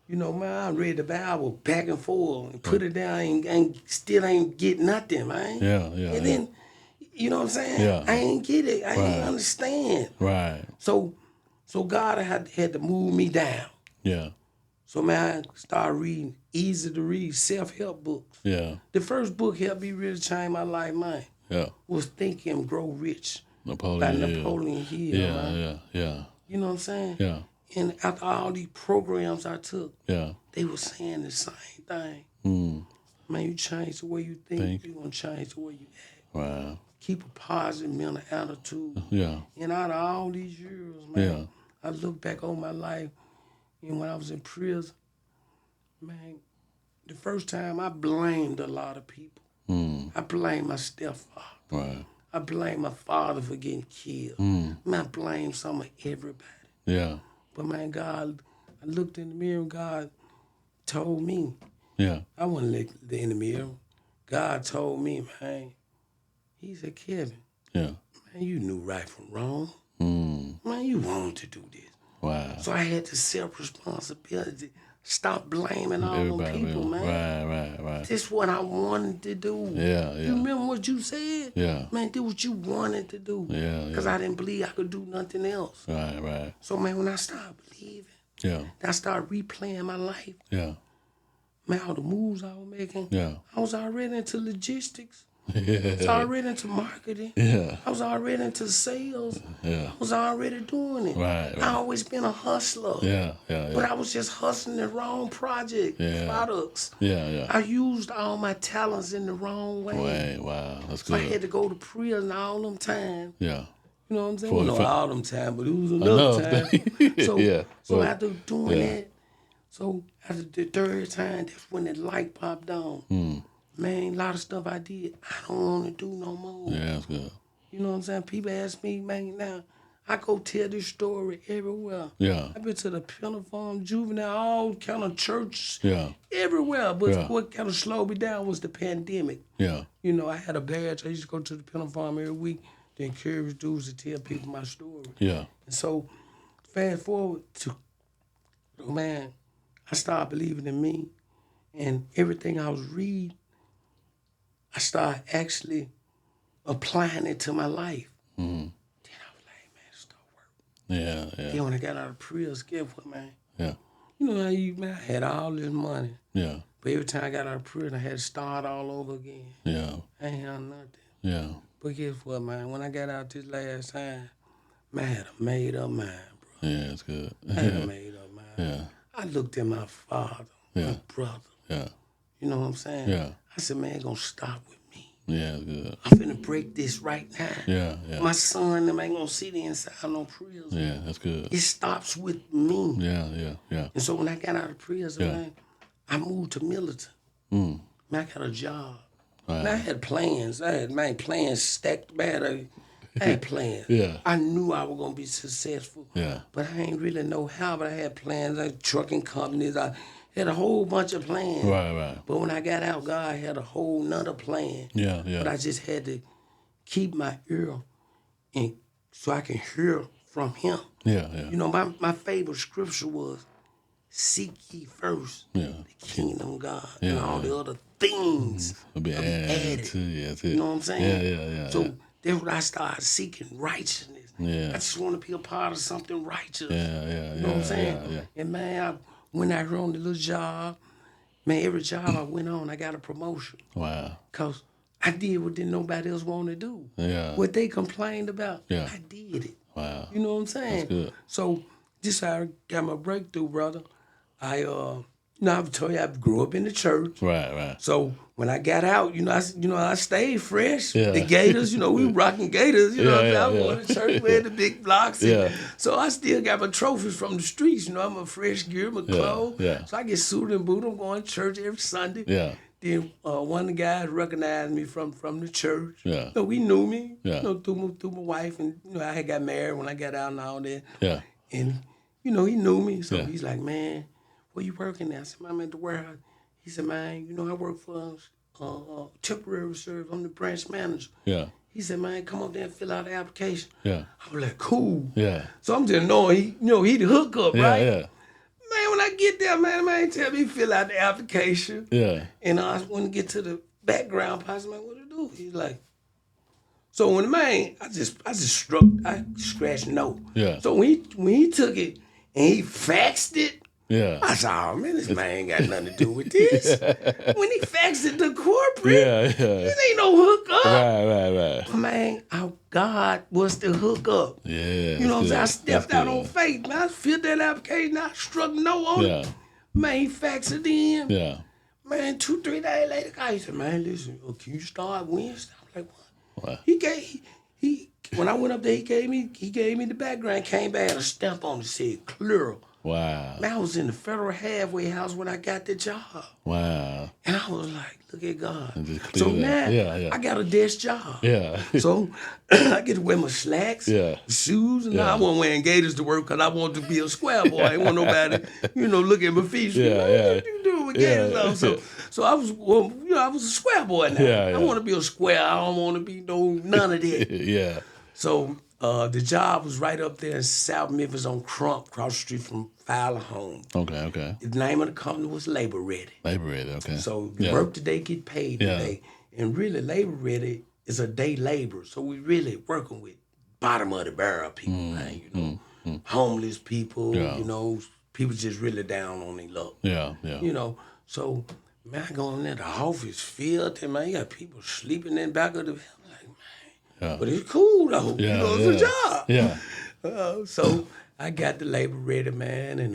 man, I read the Bible back and forth and put it down and still ain't get nothing, man. Yeah. And then, you know what I'm saying? Yeah. I ain't get it. I ain't understand. Right. So God had to move me down. Yeah. So, man, I started reading easy to read self-help books. Yeah. The first book helped me really change my life, man. Yeah. Was Think and Grow Rich by Napoleon Hill. Napoleon Hill. Man. Yeah. You know what I'm saying? Yeah. And after all these programs I took, Yeah. they were saying the same thing. Mm. Man, you change the way you think, you're going to change the way you act. Wow. Keep a positive mental attitude. Yeah. And out of all these years, man, I look back on my life, and when I was in prison, man, the first time I blamed a lot of people. Mm. I blamed my stepfather. Right. I blamed my father for getting killed. Mm. Man, I blamed some of everybody. Yeah. But, man, God, I looked in the mirror and God told me. Yeah. I wasn't looking in the mirror. God told me, man, he said, Kevin, Yeah. man, you knew right from wrong. Mm. Man, you wanted to do this. Wow. So I had the self-responsibility. Stop blaming all them people, man. Right. This is what I wanted to do. Yeah. You remember what you said? Yeah. Man, do what you wanted to do. Yeah. Because I didn't believe I could do nothing else. Right. So, man, when I started believing, I started replaying my life. Yeah. Man, all the moves I was making, I was already into logistics. I was already into marketing. Yeah. I was already into sales. Yeah. I was already doing it. Right. I always been a hustler. Yeah. But I was just hustling the wrong products. Yeah. I used all my talents in the wrong way. Wow. That's So good. I had to go to prison all them time. Yeah. You know what I'm saying? All them time, but it was enough time. So after doing that, so after the third time, that's when the light popped on. Man, a lot of stuff I did, I don't want to do no more. Yeah, that's good. You know what I'm saying? People ask me, man, now, I go tell this story everywhere. Yeah. I've been to the Penitentiary, juvenile, all kind of church, everywhere. But what kind of slowed me down was the pandemic. Yeah. I had a badge. I used to go to the Penitentiary every week to encourage dudes to tell people my story. Yeah. And so, fast forward to, man, I started believing in me. And everything I was reading, I started actually applying it to my life. Then I was like, man, it started working. Yeah. Then when I got out of prison, guess what, man? Yeah. You know how man, I had all this money. Yeah. But every time I got out of prison, I had to start all over again. Yeah. I ain't had nothing. Yeah. But guess what, man? When I got out this last time, man, I had a made up mind, bro. Yeah, it's good. I had a made up mind. Yeah. I looked at my father, my brother. Yeah. You know what I'm saying? Yeah. I said, man, it's gonna stop with me. Yeah, it's good. I'm finna break this right now. Yeah. My son, them ain't gonna see the inside of no prison. Yeah, that's good. It stops with me. Yeah. And so when I got out of prison, man, I moved to Milton. Man, I got a job. Wow. Man, I had plans. I had plans stacked bad. I had plans. Yeah. I knew I was gonna be successful. Yeah. But I ain't really know how, but I had plans. I had trucking companies. I had a whole bunch of plans. Right. But when I got out, God had a whole nother plan. Yeah. But I just had to keep my ear and so I can hear from him. Yeah. You know, my favorite scripture was, seek ye first the kingdom of God and all the other things will be added to you. That's it. You know what I'm saying? Yeah. So that's when I started seeking righteousness. Yeah. I just want to be a part of something righteous. Yeah. You know what I'm saying? Yeah. And man, when I run the little job, man, every job I went on, I got a promotion. Wow. Because I did what didn't nobody else want to do. Yeah. What they complained about, Yeah. I did it. Wow. You know what I'm saying? That's good. So this how I got my breakthrough, brother. I've told you I grew up in the church. Right. So when I got out, I stayed fresh. Yeah. The Gators, we rocking Gators. You know what I'm saying? I was Yeah. going to church, we had the big blocks. Yeah. So I still got my trophies from the streets. I'm a fresh gear, my clothes. Yeah. So I get suited and booted. I'm going to church every Sunday. Yeah. Then one of the guys recognized me from the church. Yeah. He knew me. Yeah. Through my wife, and I had got married when I got out and all that. Yeah. And he knew me. So Yeah. he's like, man, where you working at? I said, man, I'm at the warehouse. He said, man, I work for temporary service. I'm the branch manager. Yeah. He said, man, come up there and fill out the application. Yeah. I was like, cool. Yeah. So I'm just knowing he the hookup, right? Yeah. Man, when I get there, man tell me fill out the application. Yeah. And I want to get to the background part. I said, man, what to do? He's like, so when the man, I scratched no. Yeah. So when he took it and he faxed it, Yeah. I said, oh man, this man ain't got nothing to do with this. When he faxed it to corporate, Yeah. this ain't no hookup. Right. Man, God was the hookup. Yeah. You know what I'm saying? I That's stepped out good. on faith, man. I filled that application, I struck no on Yeah. it. Man, he faxed it in. Yeah. Man, 2-3 days later, he said, man, listen, can you start Wednesday? I'm like, what? Wow. He when I went up there, he gave me the background, came back, had a stamp on it, said clear. Wow. Man, I was in the federal halfway house when I got the job. Wow. And I was like, look at God. And just So clear now that. Yeah. I got a desk job. Yeah. So I get to wear my slacks, Yeah. shoes, and now Yeah. I wasn't wearing gaiters to work because I wanted to be a square boy. I didn't want nobody, look at my feet. Yeah. What you doing with gaiters on? So I was, I was a square boy now. Yeah. I want to be a square. I don't want to be none of that. Yeah. So the job was right up there in South Memphis on Crump, across the street from Fowler Home. Okay. The name of the company was Labor Ready. Labor Ready. Okay. So you work today, get paid Yeah. today. And really, Labor Ready is a day labor. So we really working with bottom of the barrel people, man. Homeless people, people just really down on their luck. Yeah. So, man, I go in there, the office filled, and man, you got people sleeping in the back of the, I'm like, man. Yeah. But it's cool, though. Yeah. It's a job. Yeah. So I got the Labor Ready, man, and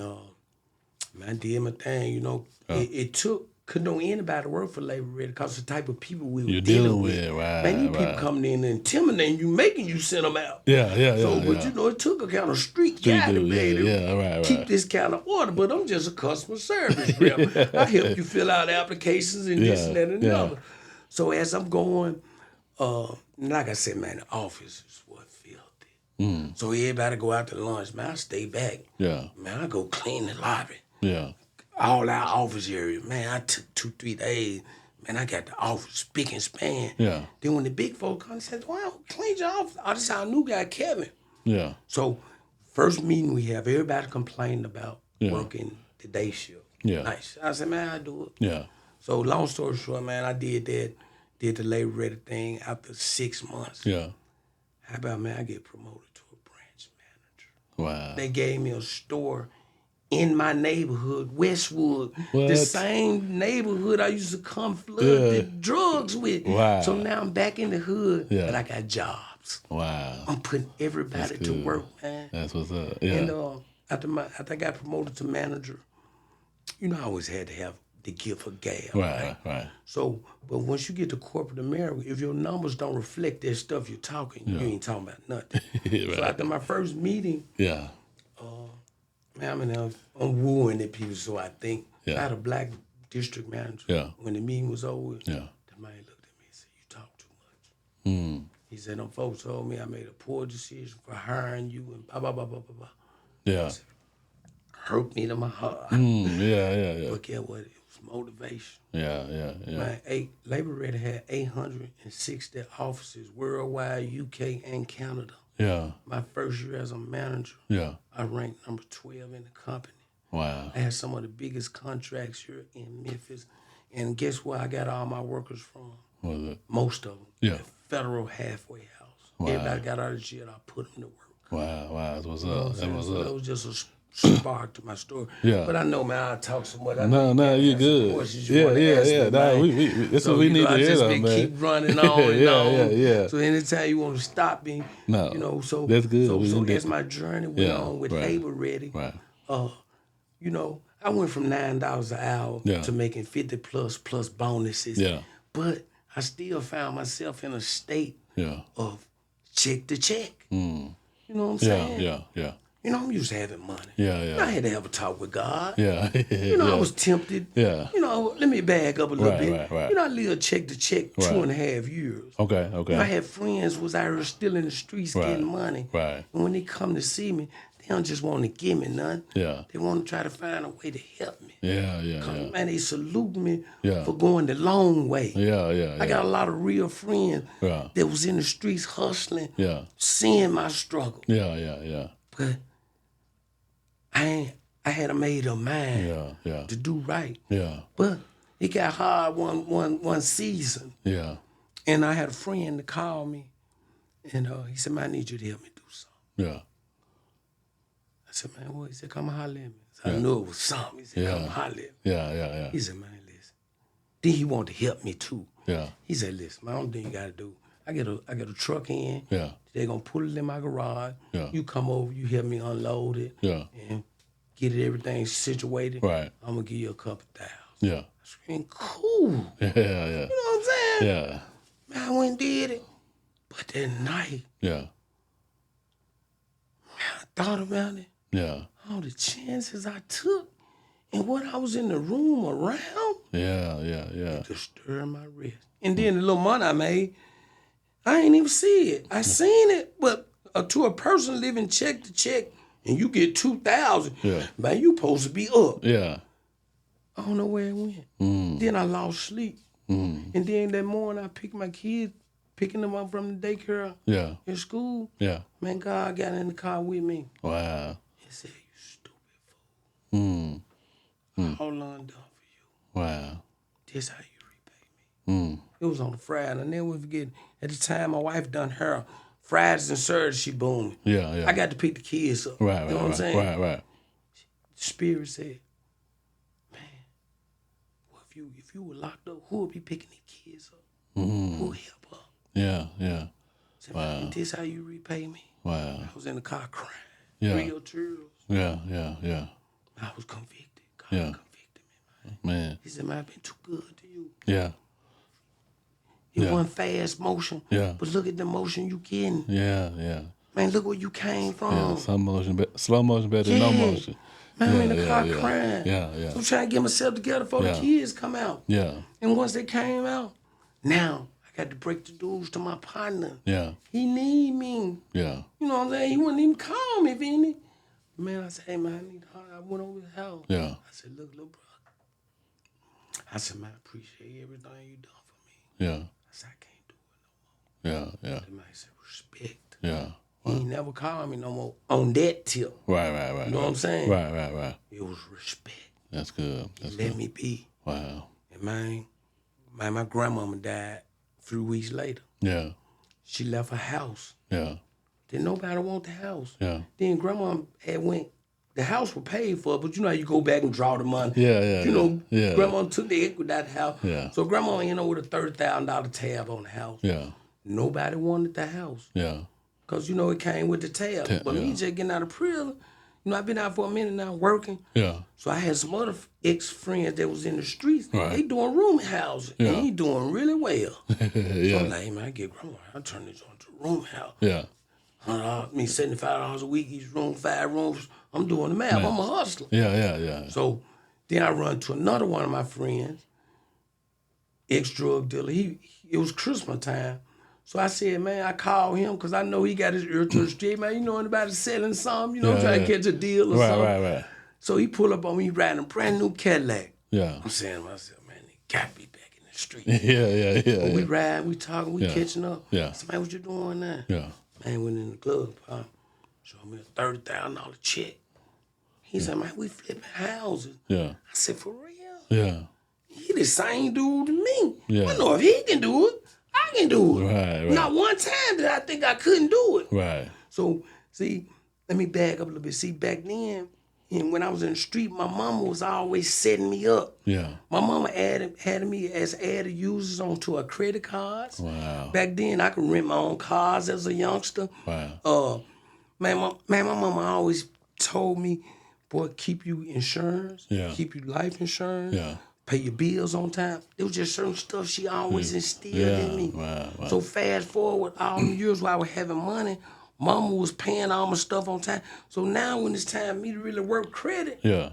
man, I did my thing, It took, couldn't know anybody to work for Labor Ready because the type of people we were You're dealing with. right. Man, these people coming in and intimidating you, making you send them out. Yeah. So, but it took a kind of street guy to be able to Right. keep this kind of order. But I'm just a customer service rep. I help you fill out applications and this and that and another. So as I'm going, like I said, man, the office is what filthy. So everybody go out to lunch, man, I stay back. Yeah. Man, I go clean the lobby. Yeah. All our office area. Man, I took 2-3 days. Man, I got the office spick and span. Yeah. Then when the big folks come, they said, wow, clean your office. Oh, this is our new guy, Kevin. Yeah. So first meeting we have, everybody complaining about working the day shift. Yeah. Nice. I said, man, I do it. Yeah. So long story short, man, I did that, did the Labor Ready thing after 6 months. Yeah. How about, man, I get promoted to a branch manager. Wow. They gave me a store in my neighborhood, Westwood, What? the same neighborhood I used to come flood the drugs with. Wow. So now I'm back in the hood, Yeah. but I got jobs. Wow. I'm putting everybody That's to good. work, man. That's what's up. Yeah. And after I got promoted to manager, I always had to have the gift of gab. Right. So, but once you get to corporate America, if your numbers don't reflect that stuff you're talking, you ain't talking about nothing. Right. So after my first meeting, Yeah. man, I'm wooing the people, so I think. Yeah. I had a black district manager. Yeah. When the meeting was over, Yeah. the man looked at me and said, you talk too much. He said, them folks told me I made a poor decision for hiring you and blah, blah, blah, blah, blah, blah. Yeah. Hurt me to my heart. Yeah. But guess what? It was motivation. Yeah. Man, Labor Ready had 860 offices worldwide, UK and Canada. Yeah. My first year as a manager, Yeah. I ranked number 12 in the company. Wow. I had some of the biggest contracts here in Memphis. And guess where I got all my workers from? What was it? Most of them. Yeah. The federal halfway house. Wow. Everybody got out of jail, I put them to work. Wow. That's what's up. That was So up. that was just spark to my story. Yeah. But I know, man, I talk so much. No, you good. Yeah. Nah, we that's So, what we need to I hear, just though, been man. keep running on and on. Yeah. So anytime you want to stop me, No, so that's good. So as my journey went on with Labor Ready, Right. I went from $9 an hour Yeah. to making 50 plus bonuses. Yeah. But I still found myself in a state of check to check. Mm. You know what I'm saying? Yeah. I'm used to having money. Yeah. I had to have a talk with God. Yeah. I was tempted. Yeah. Let me back up a little bit. Right. I lived check to check 2.5 years. Okay. I had friends was out here still in the streets getting money. Right. And when they come to see me, they don't just want to give me none. Yeah. They want to try to find a way to help me. Yeah. Man, they salute me Yeah. for going the long way. Yeah. I got a lot of real friends that was in the streets hustling, seeing my struggle. Yeah. But I had a made up mind to do right. Yeah. But it got hard one season. Yeah. And I had a friend to call me, and he said, man, I need you to help me do something. Yeah. I said, man, what? He said, come holler at me. So I knew it was something. He said, come holler at me. Yeah. He said, man, listen. Then he wanted to help me too. Yeah. He said, listen, man, I don't think you got to do. I get a truck in. Yeah. They're going to put it in my garage. Yeah. You come over, you help me unload it. Yeah. And get everything situated. Right. I'm going to give you a couple $1,000. Yeah. I screamed, cool. Yeah. You know what I'm saying? Yeah. Man, I went and did it. But that night, Yeah. man, I thought about it. Yeah. All the chances I took and what I was in the room around. Yeah. It disturbed my rest. And then the little money I made, I ain't even see it. I seen it, but to a person living check to check, and you get 2,000, man, you supposed to be up. Yeah. I don't know where it went. Then I lost sleep. And then that morning I picked my kids, picking them up from the daycare in school. Yeah. Man, God got in the car with me. Wow. He said, you stupid fool. All undone for you. Wow. This how you repay me. It was on a Friday. I never forget. At the time, my wife done her Fridays and Saturdays, she booming. Yeah. I got to pick the kids up. Right. You know what I'm saying? Right. The Spirit said, man, well, if you were locked up, who would be picking the kids up? Who would help up? Yeah. Said, man, this how you repay me? Wow. I was in the car crying. Yeah. Real tears. Yeah. I was convicted. God convicted me, Man. He said, man, I've been too good to you. Yeah. It wasn't fast motion. Yeah. But look at the motion you getting. Yeah. Man, look where you came from. Yeah. Slow motion better than no motion. Man, I'm in the car crying. Yeah. So I'm trying to get myself together before the kids come out. Yeah. And once they came out, now I got to break the news to my partner. Yeah. He need me. Yeah. You know what I'm saying? He wouldn't even call me, feel me? Man, I said, hey, man, I need help. I went over his house. Yeah. I said, look, little brother. I said, man, I appreciate everything you done for me. Yeah. I said, I can't do it no more. Yeah. The man said, respect. Yeah. He ain't never called me no more on that tip. Right. You know what I'm saying? Right. It was respect. That's good. Let me be. Wow. And man, my grandmama died 3 weeks later. Yeah. She left her house. Yeah. Didn't nobody want the house. Yeah. Then grandma had went, the house was paid for, but you know how you go back and draw the money. Yeah. Grandma took the equity out of the house. Yeah. So grandma ended up with a $30,000 tab on the house. Yeah. Nobody wanted the house. Yeah. Because, it came with the tab. But me just getting out of prison, I've been out for a minute now working. Yeah. So I had some other ex-friends that was in the streets. Right. They doing room housing. Yeah. And he doing really well. Yeah. So I'm like, hey, man, I get grandma. I turn this on to room house. Yeah. $75 a week, each room, 5 rooms. I'm doing the math. I'm a hustler. Yeah. So then I run to another one of my friends, ex-drug dealer. It was Christmas time. So I said, man, I called him because I know he got his ear to the street. Man, anybody selling something, trying to catch a deal or something. Right. So he pulled up on me riding a brand new Cadillac. Yeah. I'm saying to myself, man, he got to be back in the street. Yeah. We ride, we talking, we catching up. Yeah. I said, man, what you doing now? Yeah. Man, went in the club, showed me a $30,000 check. He said, man, we flipping houses. Yeah. I said, for real? Yeah. He the same dude to me. Yeah. I know if he can do it, I can do it. Right. Not one time did I think I couldn't do it. Right. So, see, let me back up a little bit. See, back then, And when I was in the street, my mama was always setting me up. Yeah. My mama had me as added users onto her credit cards. Wow. Back then, I could rent my own cars as a youngster. Wow. Man, my mama always told me, boy, keep you insurance, Yeah. keep you life insurance, Yeah. pay your bills on time. There was just certain stuff she always instilled in me. Wow. So fast forward all the years while I was having money, mama was paying all my stuff on time. So now when it's time for me to really work credit, Yeah.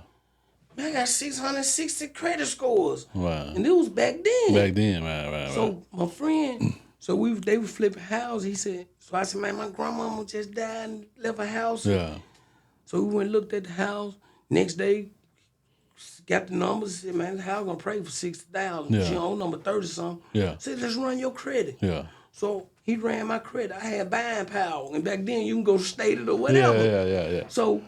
man, I got 660 credit scores. Wow. And it was back then. Back then, right. So my friend, they were flipping houses. He said, so I said, man, my grandmama just died and left a house. Yeah. So we went and looked at the house. Next day, got the numbers. Said, man, the house gonna pray for 60,000. Yeah. She on number 30 something. Yeah. Said, let's run your credit. Yeah. So he ran my credit. I had buying power, and back then you can go stated or whatever. Yeah. So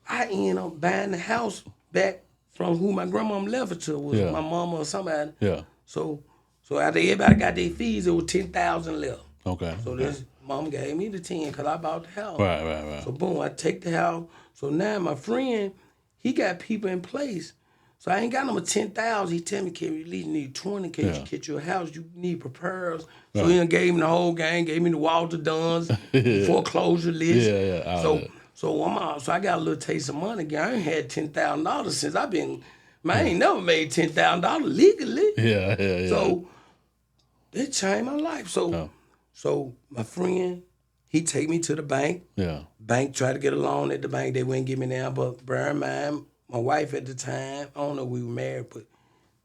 I ended up buying the house back from who my grandmama left it to, was my mama or somebody. Yeah. So after everybody got their fees, it was 10,000 left. Okay. So this mom gave me the 10 because I bought the house. Right. So boom, I take the house. So now my friend, he got people in place. So I ain't got number 10,000. He tell me, Kevin, you at least need 20 in case you get your house. You need preparers. So he done gave me the whole gang, gave me the Walter Dunn's foreclosure list. Yeah. So I'm out. So I got a little taste of money again. I ain't had $10,000 since I've been. Man, I ain't never made $10,000 legally. Yeah. So it changed my life. So my friend, he take me to the bank. Yeah. Bank tried to get a loan at the bank. They wouldn't give me that. But bear in mind, my wife at the time, I don't know if we were married, but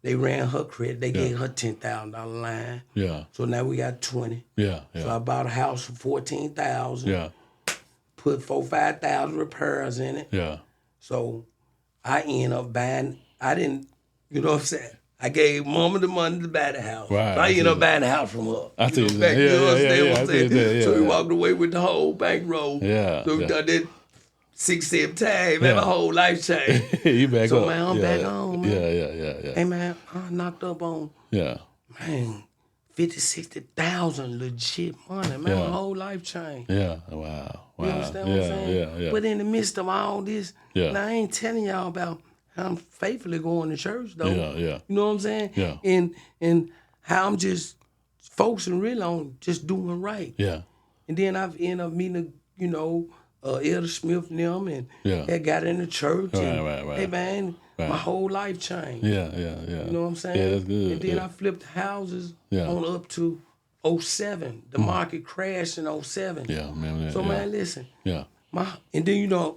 they ran her credit. They gave her $10,000 line. Yeah. So now we got 20. Yeah. So I bought a house for $14,000. Yeah. Put 4,000-5,000 repairs in it. Yeah. So I ended up buying. I didn't, you know what I'm saying? I gave mama the money to buy the house. Right, So I ended up buying the house from her. I see Back, that. you know what I'm saying? I see that. So we walked away with the whole bankroll. Yeah. So we done that 6-7 times. Man, my whole life changed. You back So up. man, I'm back on, man. Yeah. Hey man, I knocked up on, Yeah. man, 50,000-60,000 legit money. Man, my whole life changed. Yeah. Wow. You understand what I'm saying? Yeah. But in the midst of all this, now I ain't telling y'all about how I'm faithfully going to church though. Yeah. You know what I'm saying? Yeah. And how I'm just focusing really on just doing right. Yeah. And then I've ended up meeting, Elder Smith and them, and had got in the church. Right. Hey man, my whole life changed. Yeah. You know what I'm saying? Yeah, that's good. And then I flipped houses on up to 07. The market crashed in 07. Yeah, man. So man, listen. Yeah. And then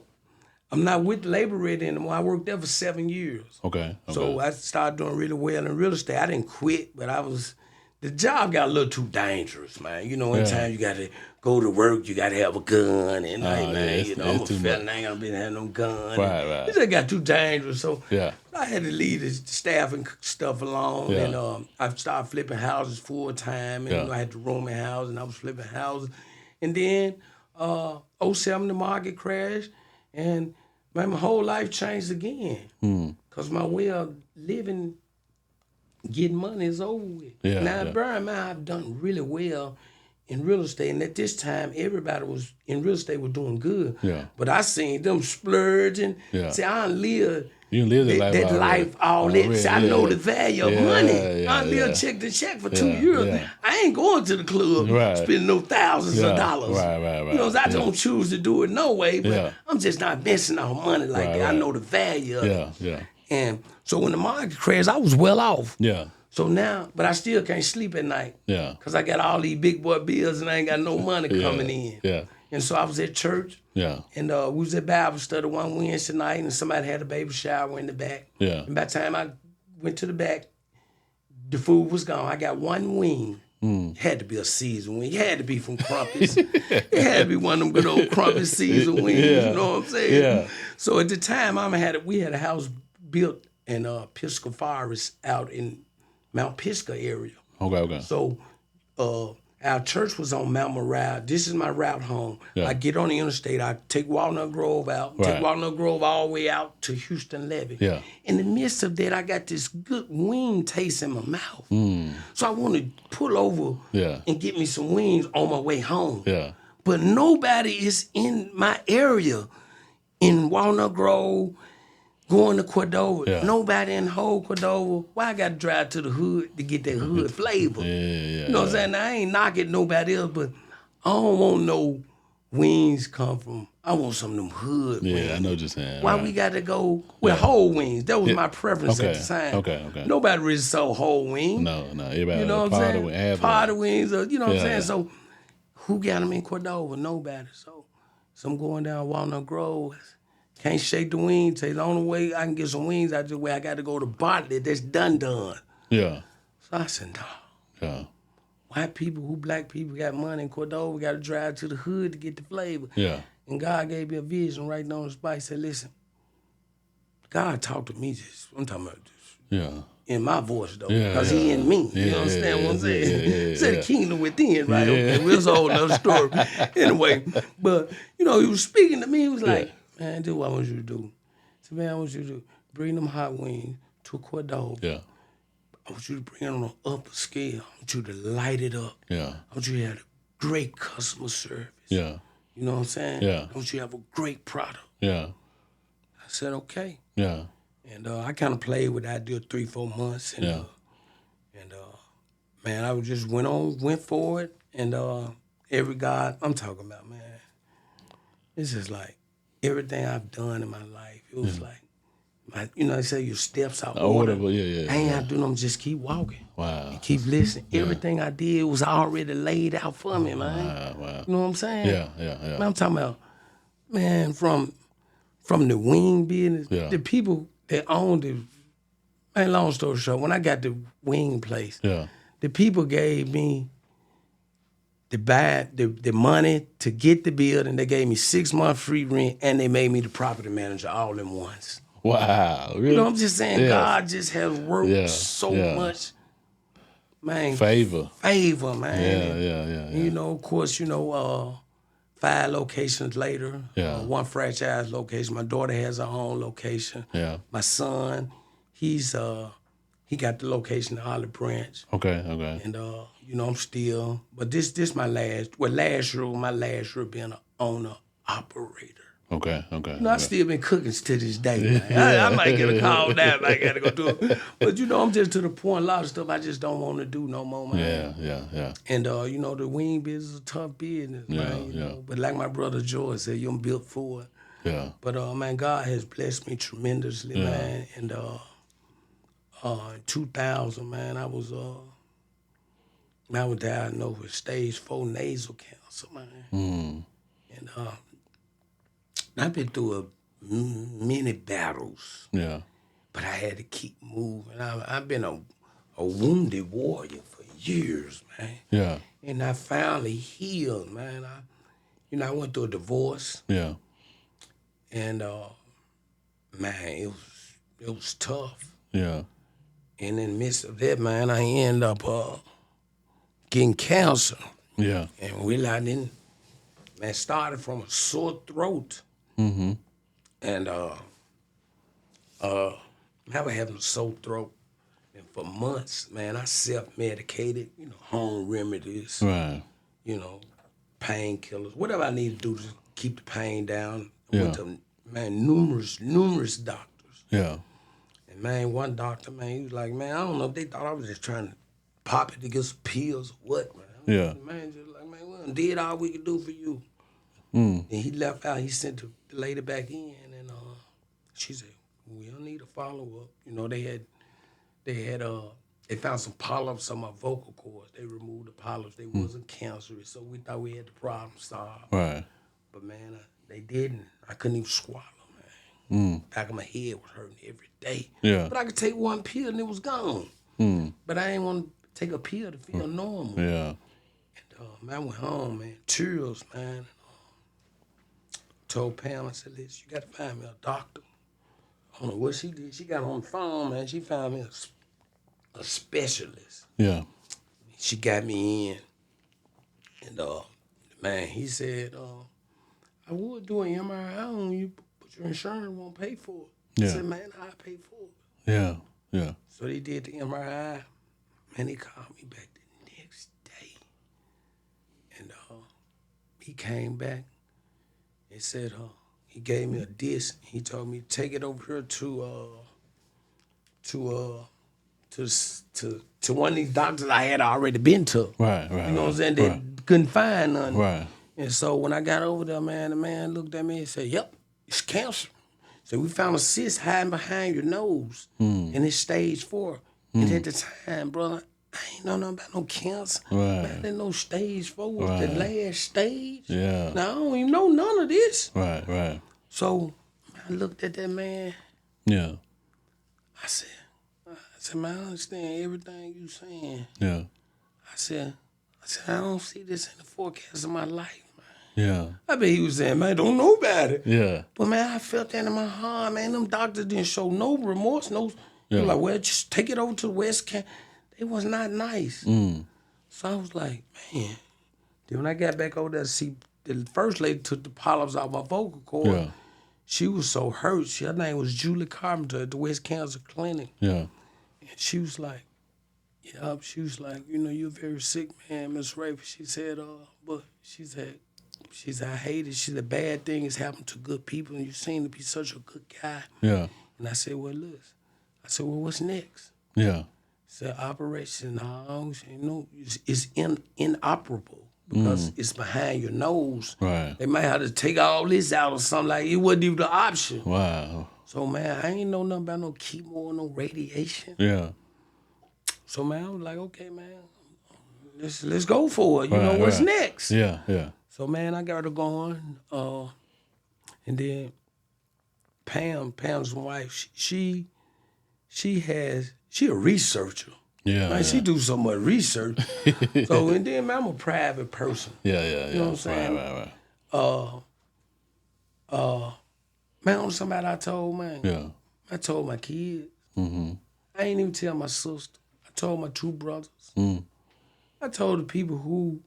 I'm not with Labor Ready anymore. I worked there for 7 years. Okay. So I started doing really well in real estate. I didn't quit, but the job got a little too dangerous, man. Anytime you got to go to work, you got to have a gun. And I'm a felon, I ain't gonna be having no gun. Right. It just got too dangerous. So Yeah. I had to leave the staff and stuff alone. Yeah. And I started flipping houses full time. And I had to room in houses, and I was flipping houses. And then 07, the market crashed. And man, my whole life changed again. Because my way of living, getting money is over with. Now, bear in mind, I've done really well in real estate. And at this time, everybody was in real estate was doing good. Yeah. But I seen them splurging. Yeah. See, I done lived You live that life all that. See, I know the value of money. I lived check to check for 2 years. Yeah. I ain't going to the club spending no thousands of dollars. Right. I don't choose to do it no way, but I'm just not messing out money like that. I know the value of it. Yeah. And so when the market crashed, I was well off. Yeah. So now, but I still can't sleep at night. Yeah. Because I got all these big boy bills and I ain't got no money coming in. Yeah. And so I was at church. Yeah. And we was at Bible study one Wednesday night, and somebody had a baby shower in the back. Yeah. And by the time I went to the back, the food was gone. I got one wing. It had to be a seasoned wing. It had to be from Crumpets. It had to be one of them good old Crumpets seasoned wings. Yeah. You know what I'm saying? Yeah. So at the time, we had a house built in Pisgah Forest out in Mount Pisgah area. Okay. So our church was on Mount Morale. This is my route home. Yeah. I get on the interstate. I take Walnut Grove out. Right. Take Walnut Grove all the way out to Houston Levee. Yeah. In the midst of that, I got this good wing taste in my mouth. So I want to pull over and get me some wings on my way home. Yeah. But nobody is in my area in Walnut Grove, going to Cordova. Yeah. Nobody in the whole Cordova. Why I got to drive to the hood to get that hood flavor? Yeah, You know what I'm saying? I ain't knocking nobody else, but I don't want no wings come from. I want some of them hood wings. Yeah, I know what you're saying. Why right. we got to go with whole wings? That was my preference at the time. Okay. Nobody really sold whole wings. No, everybody You know what I'm part saying? of it. Pot of wings, or, you know what I'm saying? Yeah. So who got them in Cordova? Nobody. So I'm going down Walnut Grove. Can't shake the wings. Say the only way I can get some wings out the way I got to go to Bartlett. That's done. Yeah. So I said, no. Yeah. White people, black people got money in Cordova, got to drive to the hood to get the flavor. Yeah. And God gave me a vision right there on the spot. He said, listen, God talked to me just, I'm talking about just Yeah. in my voice though, because he in me. You understand what I'm saying? He said the kingdom within, right? Okay, well, it's a whole other story. Anyway, but, he was speaking to me. He was like, man, this is what I want you to do. I said, man, I want you to bring them hot wings to Cordova. Yeah. I want you to bring it on an upper scale. I want you to light it up. Yeah. I want you to have great customer service. Yeah. You know what I'm saying? Yeah. I want you to have a great product. Yeah. I said, okay. Yeah. And I kind of played with that idea 3-4 months. And, man, I just went forward. And every God I'm talking about, man, it's just like everything I've done in my life, it was like, they say your steps are ordered. Yeah. I ain't have to do them, just keep walking. Wow. And keep listening. Everything I did was already laid out for me, man. Wow. You know what I'm saying? Yeah. Man, I'm talking about, man, from the wing business, the people that owned it, man, long story short, when I got the wing place, the people gave me the money to get the building. They gave me 6 months free rent, and they made me the property manager all in once. Wow. Really? You know what I'm just saying? God just has worked so much. Man. Favor, man. Yeah. Of course, 5 locations later. One franchise location. My daughter has her own location. Yeah. My son, he got the location in Olive Branch. Okay. And I'm still, but this my last year being an owner operator. Okay. I still been cooking to this day, man. I might get a call now if I gotta go do it. But I'm just to the point, a lot of stuff I just don't want to do no more, man. Yeah. And the wing business is a tough business, man. But like my brother George said, you're built for it. Yeah. But man, God has blessed me tremendously, man. And in 2000, man, I was diagnosed with stage 4 nasal cancer, man. And I've been through many battles. Yeah. But I had to keep moving. I've been a wounded warrior for years, man. Yeah. And I finally healed, man. I went through a divorce. Yeah. And man, it was tough. Yeah. And in the midst of that, man, I ended up getting cancer. Yeah. And really, I didn't. Man, started from a sore throat. Mm-hmm. And I was having a sore throat. And for months, man, I self-medicated, home remedies, Right. painkillers, whatever I need to do to keep the pain down. I Yeah. went to, man, numerous doctors. Yeah. And, man, one doctor, man, he was like, man, I don't know if they thought I was just trying to pop it to get some pills or what, man. Yeah. Man, just like, man, we done did all we could do for you. Mm. And he left out. He sent the lady back in, and she said, "We'll need a follow up." They found some polyps on my vocal cords. They removed the polyps. They wasn't cancerous, so we thought we had the problem solved. Right. But man, they didn't. I couldn't even swallow, man. Back of my head was hurting every day. Yeah. But I could take one pill and it was gone. But I didn't want to take a pill to feel normal. Yeah. And man, I went home, man. Tears, man. Told Pam, I said, listen, you got to find me a doctor. I don't know what she did. She got on the phone, man. She found me a specialist. Yeah. She got me in. And, man, he said, I would do an MRI on you, but your insurance won't pay for it. Yeah. I said, man, I'll pay for it. Yeah. So they did the MRI. Man, he called me back the next day. And he came back and said, He gave me a disc. He told me take it over here to one of these doctors I had already been to. Right. You know what I'm saying? That couldn't find none. Right. And so when I got over there, man, the man looked at me and said, "Yep, it's cancer." So we found a cyst hiding behind your nose, and it's stage 4. And at the time, brother, I ain't know nothing about no cancer. Man, I didn't know stage 4 was the last stage. Yeah. Now, I don't even know none of this. Right. So I looked at that man. Yeah. I said, man, I understand everything you saying. Yeah. I said, I don't see this in the forecast of my life. Yeah. I bet he was saying, man, don't know about it. Yeah. But, man, I felt that in my heart, man. Them doctors didn't show no remorse, they were like, well, just take it over to the West Camp. They was not nice. So I was like, man. Then when I got back over there, see, the first lady took the polyps out my vocal cord. Yeah. She was so hurt. Her name was Julie Carpenter at the West Cancer Clinic. Yeah. And she was like, you're a very sick man, Miss Rayford. She said, but she said, I hate it. She said, bad things happen to good people, and you seem to be such a good guy. Yeah. And I said, well, look. I said, well, what's next? Yeah. Said, operation. No, it's inoperable because it's behind your nose. Right. They might have to take all this out or something. Like, it wasn't even the option. Wow. So, man, I ain't know nothing about no chemo or no radiation. Yeah. So, man, I was like, okay, man, let's go for it. You know, what's next? Yeah. So, man, I got her going. And then Pam's wife, she a researcher. Yeah. Man, she do so much research. So, and then, man, I'm a private person. Yeah. You know what I'm saying? Right. Man, on somebody I told, man. Yeah. I told my kids. Mm-hmm. I ain't even tell my sister. I told my 2 brothers. I told the people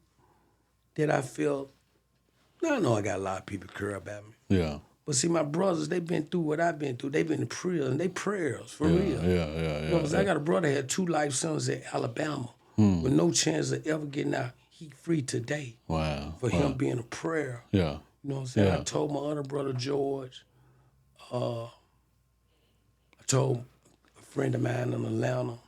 that I felt. Now I know I got a lot of people care about me. Yeah. But see, my brothers, they been through what I've been through. They been in prison. They prayers, for real. Yeah. You know, 'cause I got a brother that had 2 life sentences at Alabama with no chance of ever getting out. He free today. Wow. For him being a prayer. Yeah. You know what I'm saying? Yeah. I told my other brother, George. I told a friend of mine in Atlanta.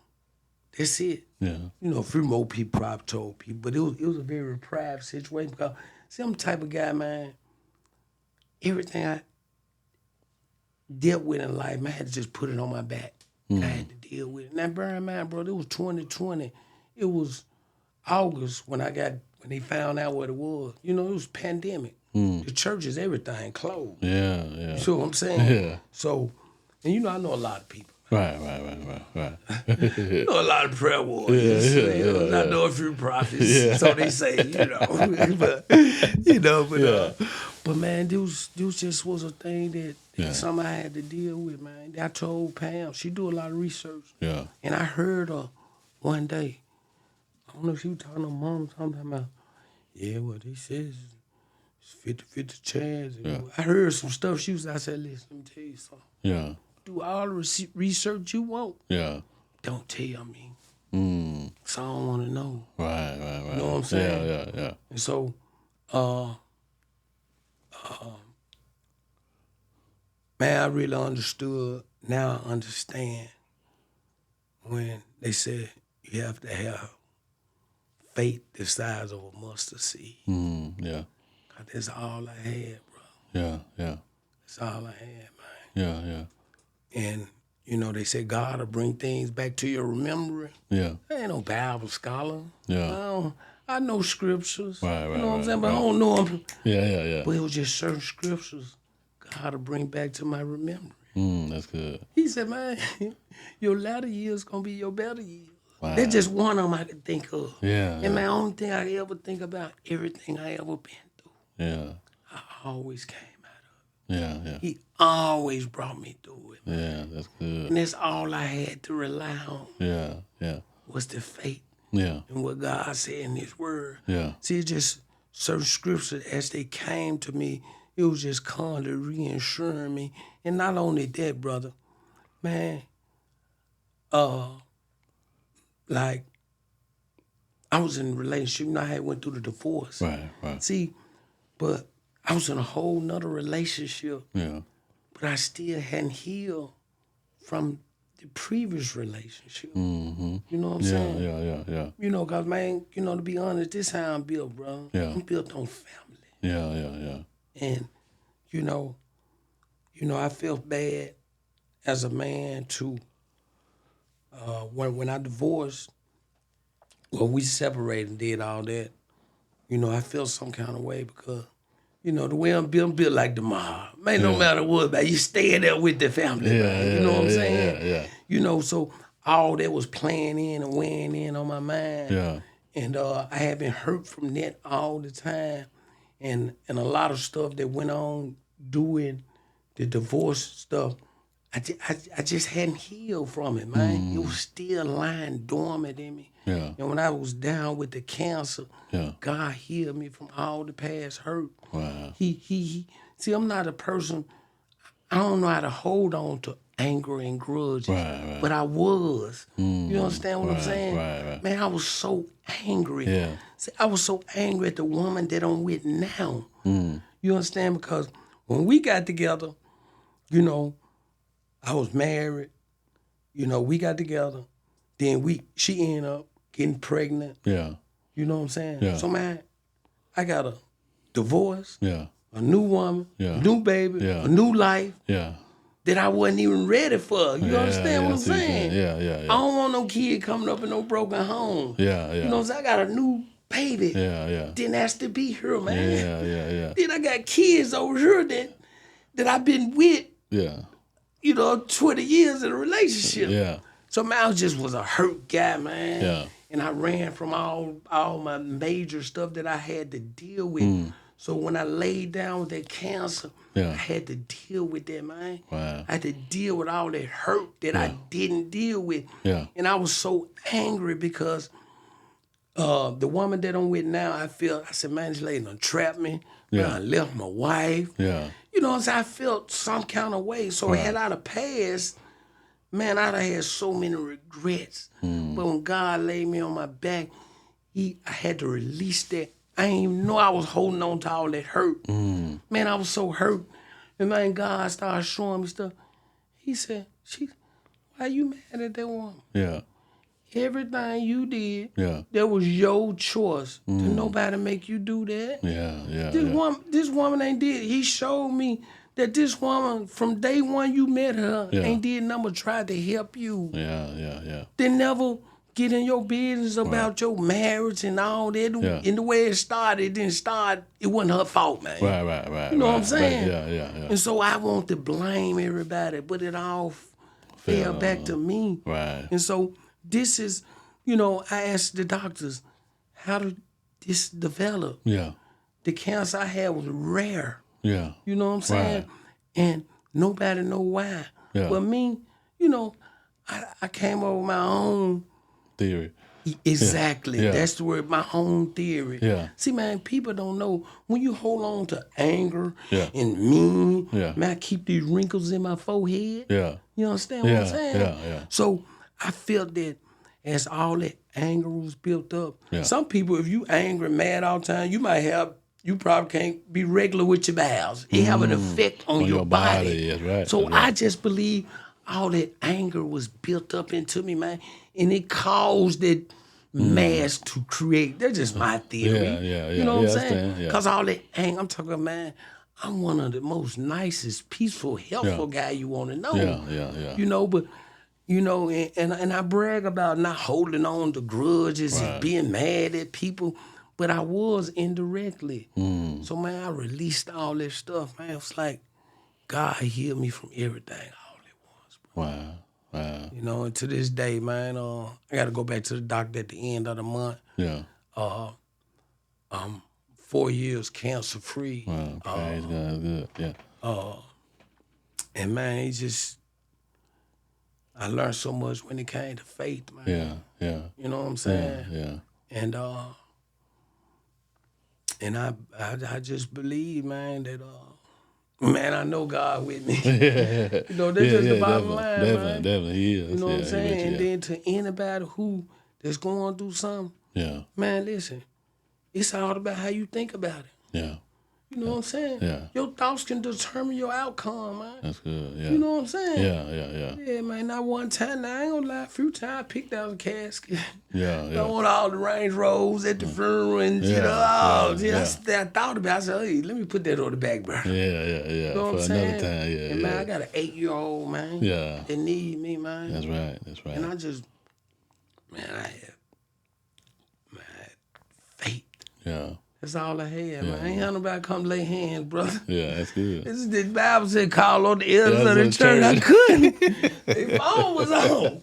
That's it. Yeah. You know, a few more people probably told people, but it was a very private situation because, see, I'm the type of guy, man, everything I dealt with in life, man, I had to just put it on my back. I had to deal with it. Now, bear in mind, bro, it was 2020. It was August when they found out what it was. You know, it was pandemic. The churches, everything closed. Yeah. You see what I'm saying? Yeah. So, and you know, I know a lot of people. Right. You know, a lot of prayer warriors. I know a few prophets, so they say, but man, this just was a thing that something I had to deal with, man. I told Pam, she do a lot of research. Yeah. And I heard her one day, I don't know if she was talking to mom, something about, well, they says it's 50-50 chance. Yeah. I heard some stuff I said, listen, let me tell you something. Yeah. Do all the research you want. Yeah. Don't tell me. So I don't want to know. Right. You know what I'm saying? Yeah. And so, man, I really understood. Now I understand when they said you have to have faith the size of a mustard seed. Yeah. That's all I had, bro. Yeah. That's all I had, man. Yeah. And, you know, they say God will bring things back to your remembering. Yeah. I ain't no Bible scholar. Yeah. I know scriptures. Right, you know what I'm saying? But right. I don't know them. Yeah. But it was just certain scriptures God will bring back to my remembering. That's good. He said, man, your latter years going to be your better years. Wow. That's just one of them I could think of. Yeah. And my only thing I ever think about, everything I ever been through, Yeah. I always came out of it. Yeah. He always brought me through it. Yeah, that's good. And that's all I had to rely on. Yeah. Was the faith. Yeah. And what God said in his word. Yeah. See, it's just certain scriptures, as they came to me, it was just constantly reassuring me. And not only that, brother, man, like, I was in a relationship, you know, I had went through the divorce. Right. See, but I was in a whole nother relationship, Yeah. but I still hadn't healed from the previous relationship. Mm-hmm. You know what I'm Yeah, saying? yeah. You know, cause man, you know, to be honest, this how I'm built, bro. Yeah. I'm built on family. Yeah. And, you know, I felt bad as a man to when I divorced, well, we separated and did all that. You know, I felt some kind of way because, you know, the way I'm built like the mob. Man, no Yeah. matter what, man, you staying there with the family, man. You know what I'm saying? Yeah. You know, so all that was playing in and weighing in on my mind. Yeah. And I had been hurt from that all the time. And a lot of stuff that went on doing the divorce stuff, I just hadn't healed from it, man. It was still lying dormant in me. Yeah. And when I was down with the cancer, Yeah. God healed me from all the past hurt. Wow. He see, I'm not a person, I don't know how to hold on to anger and grudges. Right. But I was. You understand what I'm saying? Right. Man, I was so angry. Yeah. See, I was so angry at the woman that I'm with now. You understand? Because when we got together, you know, I was married. You know, we got together. Then she ended up getting pregnant. Yeah. You know what I'm saying? Yeah. So, man, I got a divorce, Yeah. a new woman, Yeah. a new baby, Yeah. a new life Yeah. that I wasn't even ready for. You understand what I'm see what you're saying? Yeah. I don't want no kid coming up in no broken home. Yeah. You know what I'm saying? I got a new baby. Yeah. Didn't ask to be here, man. Yeah. Then I got kids over here that I've been with, Yeah. 20 years in a relationship. Yeah. So man, I was a hurt guy, man. Yeah. And I ran from all my major stuff that I had to deal with. So when I laid down with that cancer, Yeah. I had to deal with that, man. Wow. I had to deal with all that hurt that I didn't deal with. Yeah. And I was so angry because the woman that I'm with now, I said, man, this lady done trapped me. Man, Yeah. I left my wife. Yeah. You know what I'm saying? I felt some kind of way. So had I passed, man, I'd have had so many regrets. But when God laid me on my back, I had to release that. I didn't even know I was holding on to all that hurt. Man, I was so hurt. And man, God started showing me stuff. He said, why you mad at that woman? Yeah. Everything you did, Yeah. that was your choice. Did nobody make you do that? Yeah. This woman ain't did. He showed me that this woman, from day one you met her, ain't did nothing but try to help you. Yeah. They never get in your business about your marriage and all that. Yeah. And the way it started, it didn't start. It wasn't her fault, man. Right. You know what I'm saying? Yeah. And so I want to blame everybody, but it all fell back to me. Right. And so this is, I asked the doctors, how did this develop? Yeah. The cancer I had was rare. Yeah. You know what I'm saying? Right. And nobody know why. Yeah. But me, I came up with my own. Theory. Exactly. Yeah. That's the word, my own theory. Yeah. See, man, people don't know. When you hold on to anger Yeah. and mean, Yeah. man, I keep these wrinkles in my forehead. Yeah. You understand what I'm saying? Yeah. So I felt that as all that anger was built up, Yeah. some people, if you angry, mad all the time, you probably can't be regular with your bowels. It have an effect on your body. That's right. So That's right. I just believe all that anger was built up into me, man, and it caused that mass to create. That's just my theory. Yeah. You know what I'm I saying? understand, yeah. Because all that anger, I'm talking, man, I'm one of the most nicest, peaceful, helpful guy you want to know. Yeah. But and I brag about not holding on to grudges and being mad at people, but I was indirectly. So man, I released all that stuff, man. It was like God healed me from everything all at once, bro. Wow. And to this day, man, I got to go back to the doctor at the end of the month. Yeah. 4 years cancer free. Wow. Praise God. Good. Yeah. And man, I learned so much when it came to faith, man. Yeah. You know what I'm saying? Yeah. And I just believe, man, that man, I know God with me. Yeah. That's just the bottom line, man. Definitely, he is. You know what I'm he saying? with you, And then to anybody that's going through something, yeah. man, listen, it's all about how you think about it. Yeah. You know what I'm saying? Yeah. Your thoughts can determine your outcome, man. That's good. Yeah. You know what I'm saying? Yeah. Yeah, man. Not one time. Now, I ain't gonna lie. A few times I picked out a casket. Yeah. I want all the Range Rovers at the funeral and shit. I thought about it. I said, hey, let me put that on the back burner. Yeah. You know what For I'm saying? another time. Yeah. And man, I got an 8-year-old, man. Yeah. That need me, man. That's right. And I just, man, I had faith. Yeah. That's all I had, man. I ain't had nobody come lay hands, brother. Yeah, that's good. This is the Bible said call on the elders of the church. I couldn't. Their phone was on.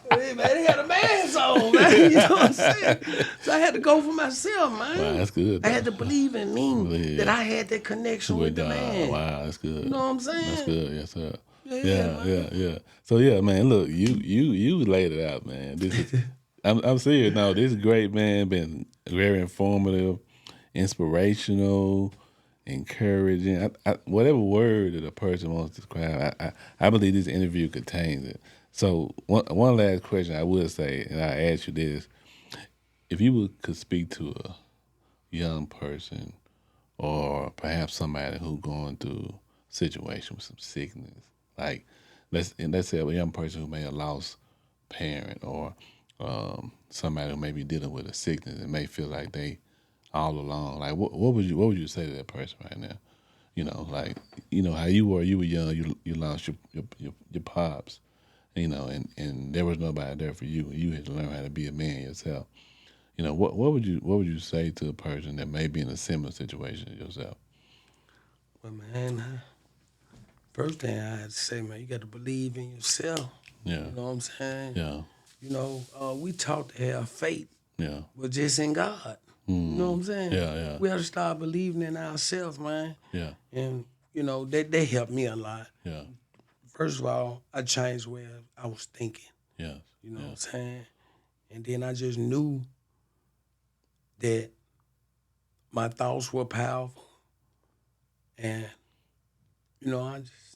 Hey, man, they had a mask on, man. You know what I'm saying? So I had to go for myself, man. Wow, that's good. I had to believe in me that I had that connection with the man. Wow, that's good. You know what I'm saying? That's good, yes, sir. Yeah. So yeah, man, look, you laid it out, man. This is, I'm serious. No, this is great, man. Been very informative, inspirational, encouraging. Whatever word that a person wants to describe, I believe this interview contains it. So one last question I would say, and I ask you this: if you could speak to a young person, or perhaps somebody who's going through a situation with some sickness, like let's say a young person who may have lost a parent, or somebody who may be dealing with a sickness and may feel like they all alone. Like what would you say to that person right now? You know, like how you were young, you lost your pops, and there was nobody there for you. You had to learn how to be a man yourself. What would you say to a person that may be in a similar situation as yourself? Well, man, first thing I had to say, man, you got to believe in yourself. Yeah. You know what I'm saying? Yeah. We taught to have faith, Yeah. but just in God. You know what I'm saying? Yeah. We have to start believing in ourselves, man. Yeah. And, they helped me a lot. Yeah. First of all, I changed where I was thinking. Yeah. You know what I'm saying? And then I just knew that my thoughts were powerful. And,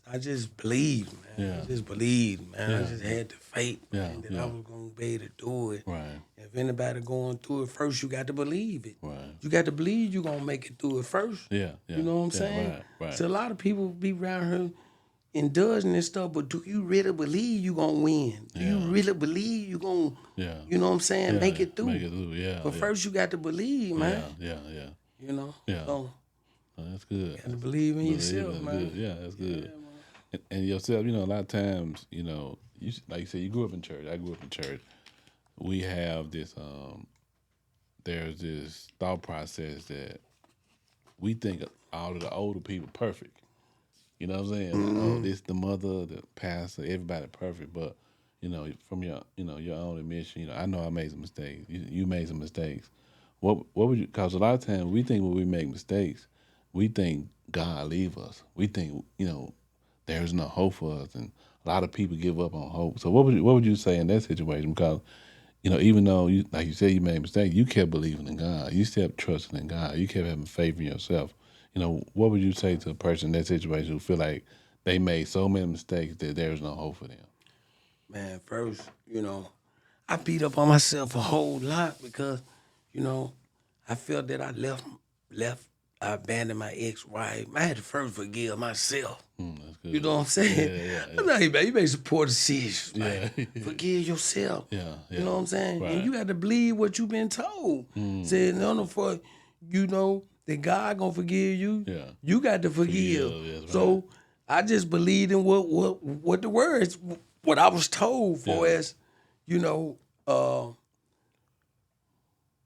I just believed, man. Yeah. I just believed, man. Yeah. I just had the faith, man, that I was going to be able to do it. Right. If anybody going through it first, you got to believe it. Right. You got to believe you're going to make it through it first. Yeah. You know what I'm saying? Right. So a lot of people be around here indulging and stuff, but do you really believe you're going to win? Do you really believe you're going to, you know what I'm saying, make it through? Make it through, yeah. But first you got to believe, man. Yeah. You know? Yeah. So, that's good. you got to believe in yourself, that's man. Good. Yeah, that's good. And yourself, a lot of times, you like you said, you grew up in church. I grew up in church. We have this, there's this thought process that we think all of the older people perfect. You know what I'm saying? Oh, this the mother, the pastor, everybody perfect. But, from your, your own admission, I know I made some mistakes. You made some mistakes. What would you, because a lot of times we think when we make mistakes, we think God leave us. We think, there's no hope for us, and a lot of people give up on hope. So what would you say in that situation? Because, even though like you said, you made mistakes, you kept believing in God. You kept trusting in God. You kept having faith in yourself. What would you say to a person in that situation who feel like they made so many mistakes that there's no hope for them? Man, first, I beat up on myself a whole lot because, I felt that I I abandoned my ex-wife. I had to first forgive myself. That's good. You know what I'm saying? Yeah. I'm like, man, you make some poor decisions. Yeah. Forgive yourself. Yeah. You know what I'm saying? Right. And you got to believe what you've been told. Saying, no, for that God gonna forgive you. Yeah. You got to forgive. Yes, so I just believed in what the words, what I was told for as,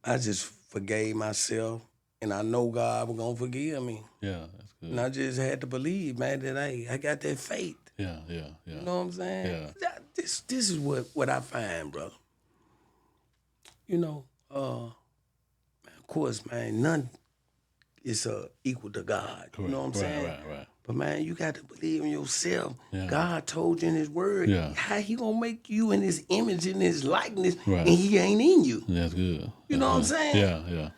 I just forgave myself, and I know God was gonna forgive me. Yeah, that's good. And I just had to believe, man, that I got that faith. Yeah. You know what I'm saying? Yeah. This is what I find, brother. Of course, man, none is equal to God. Correct. You know what I'm saying? Right. But man, you got to believe in yourself. Yeah. God told you in His Word how He gonna make you in His image, in His likeness, Right. and He ain't in you. That's good. You know what I'm saying? Yeah.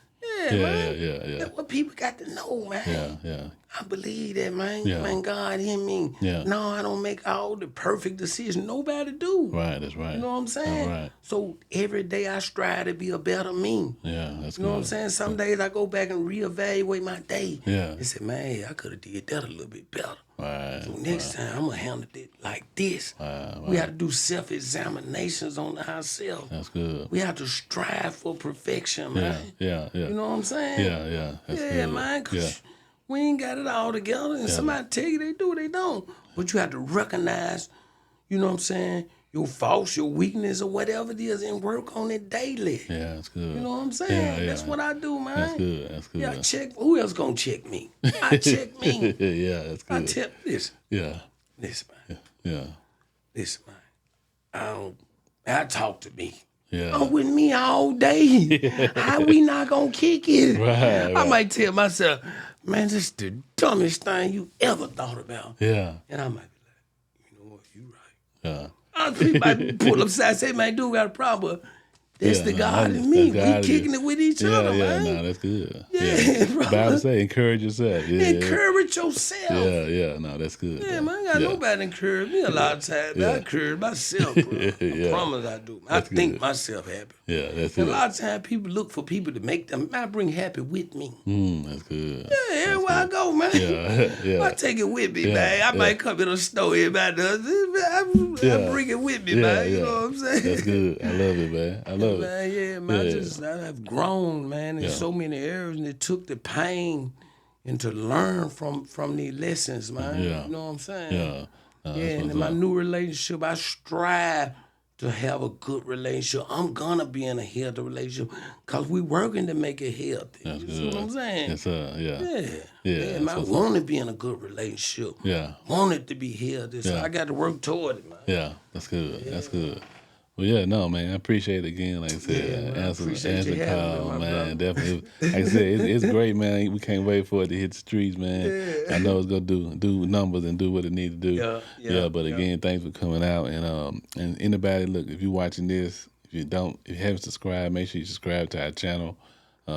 that, man. Yeah. That's what people got to know, man. Yeah. I believe that, man. Yeah. Man, God in me. Yeah. No, I don't make all the perfect decisions. Nobody do. Right, that's right. You know what I'm saying? All right. So every day I strive to be a better me. Yeah, that's You know good. what I'm saying? Some days I go back and reevaluate my day. Yeah. And say, man, I could have did that a little bit better. Right. So next time I'm gonna handle it like this. We have to do self-examinations on ourselves. That's good. We have to strive for perfection, man. Yeah. You know what I'm saying? Yeah. That's good. Man, cause we ain't got it all together. And somebody tell you they do, they don't. But you have to recognize, you know what I'm saying, your faults, your weakness, or whatever it is, and work on it daily. Yeah, that's good. You know what I'm saying? Yeah. That's what I do, man. That's good. Yeah, I check. Who else gonna check me? I check me. Yeah, that's good. I tell this. Yeah. Listen, man. Yeah. Listen, man. I talk to me. Yeah. I'm with me all day. How we not gonna kick it? Right. I might tell myself, man, this is the dumbest thing you ever thought about. Yeah. And I might be like, you know what, you right. Yeah. People might pull up side and say, man, dude, we got a problem. That's the God in me. We kicking it with each other, man. Yeah, no, that's good. Yeah, bro. Bible say encourage yourself. Yeah. Encourage yourself. Yeah, no, that's good. Yeah, man, I ain't got nobody to encourage me a lot of times. I encourage myself, bro. I promise I do. I think myself happy. Yeah, that's And it. a lot of times people look for people to make them, I bring happy with me. That's good. Yeah, everywhere I go, man. Yeah. I take it with me, man. I might come in a store, everybody does. I bring it with me, man. You know what I'm saying? That's good. I love it, man. I love it. Man, yeah, man. I have grown, man, in so many areas, and it took the pain and to learn from the lessons, man. Yeah. You know what I'm saying? Yeah. And in my new relationship, I strive to have a good relationship. I'm gonna be in a healthy relationship because we working to make it healthy. That's You good. see what I'm saying? Yes, sir. Yeah. Yeah, man, I want to be in a good relationship. Yeah. Want it to be healthy. So I got to work toward it, man. Yeah. That's good. That's good. Well, yeah, no, man. I appreciate it again. Like I said, answer the call, man. Definitely. Like I said, it's great, man. We can't wait for it to hit the streets, man. I know it's gonna do numbers and do what it needs to do. Yeah. But again, thanks for coming out and anybody, look, if you're watching this, if you haven't subscribed, make sure you subscribe to our channel.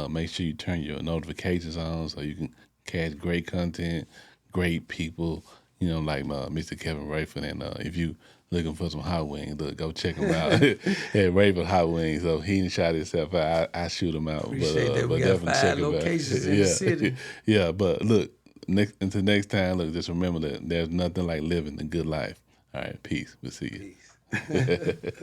Make sure you turn your notifications on so you can catch great content, great people. You know, like Mr. Kevin Rayford, and if you looking for some hot wings, look, go check him out at Rayford Hot Wings. So he didn't shout himself out. I shoot him out. Appreciate that. We got definitely 5 check him locations out. in the city. Yeah, but look, until next time, look, just remember that there's nothing like living a good life. All right, peace. We'll see you. Peace.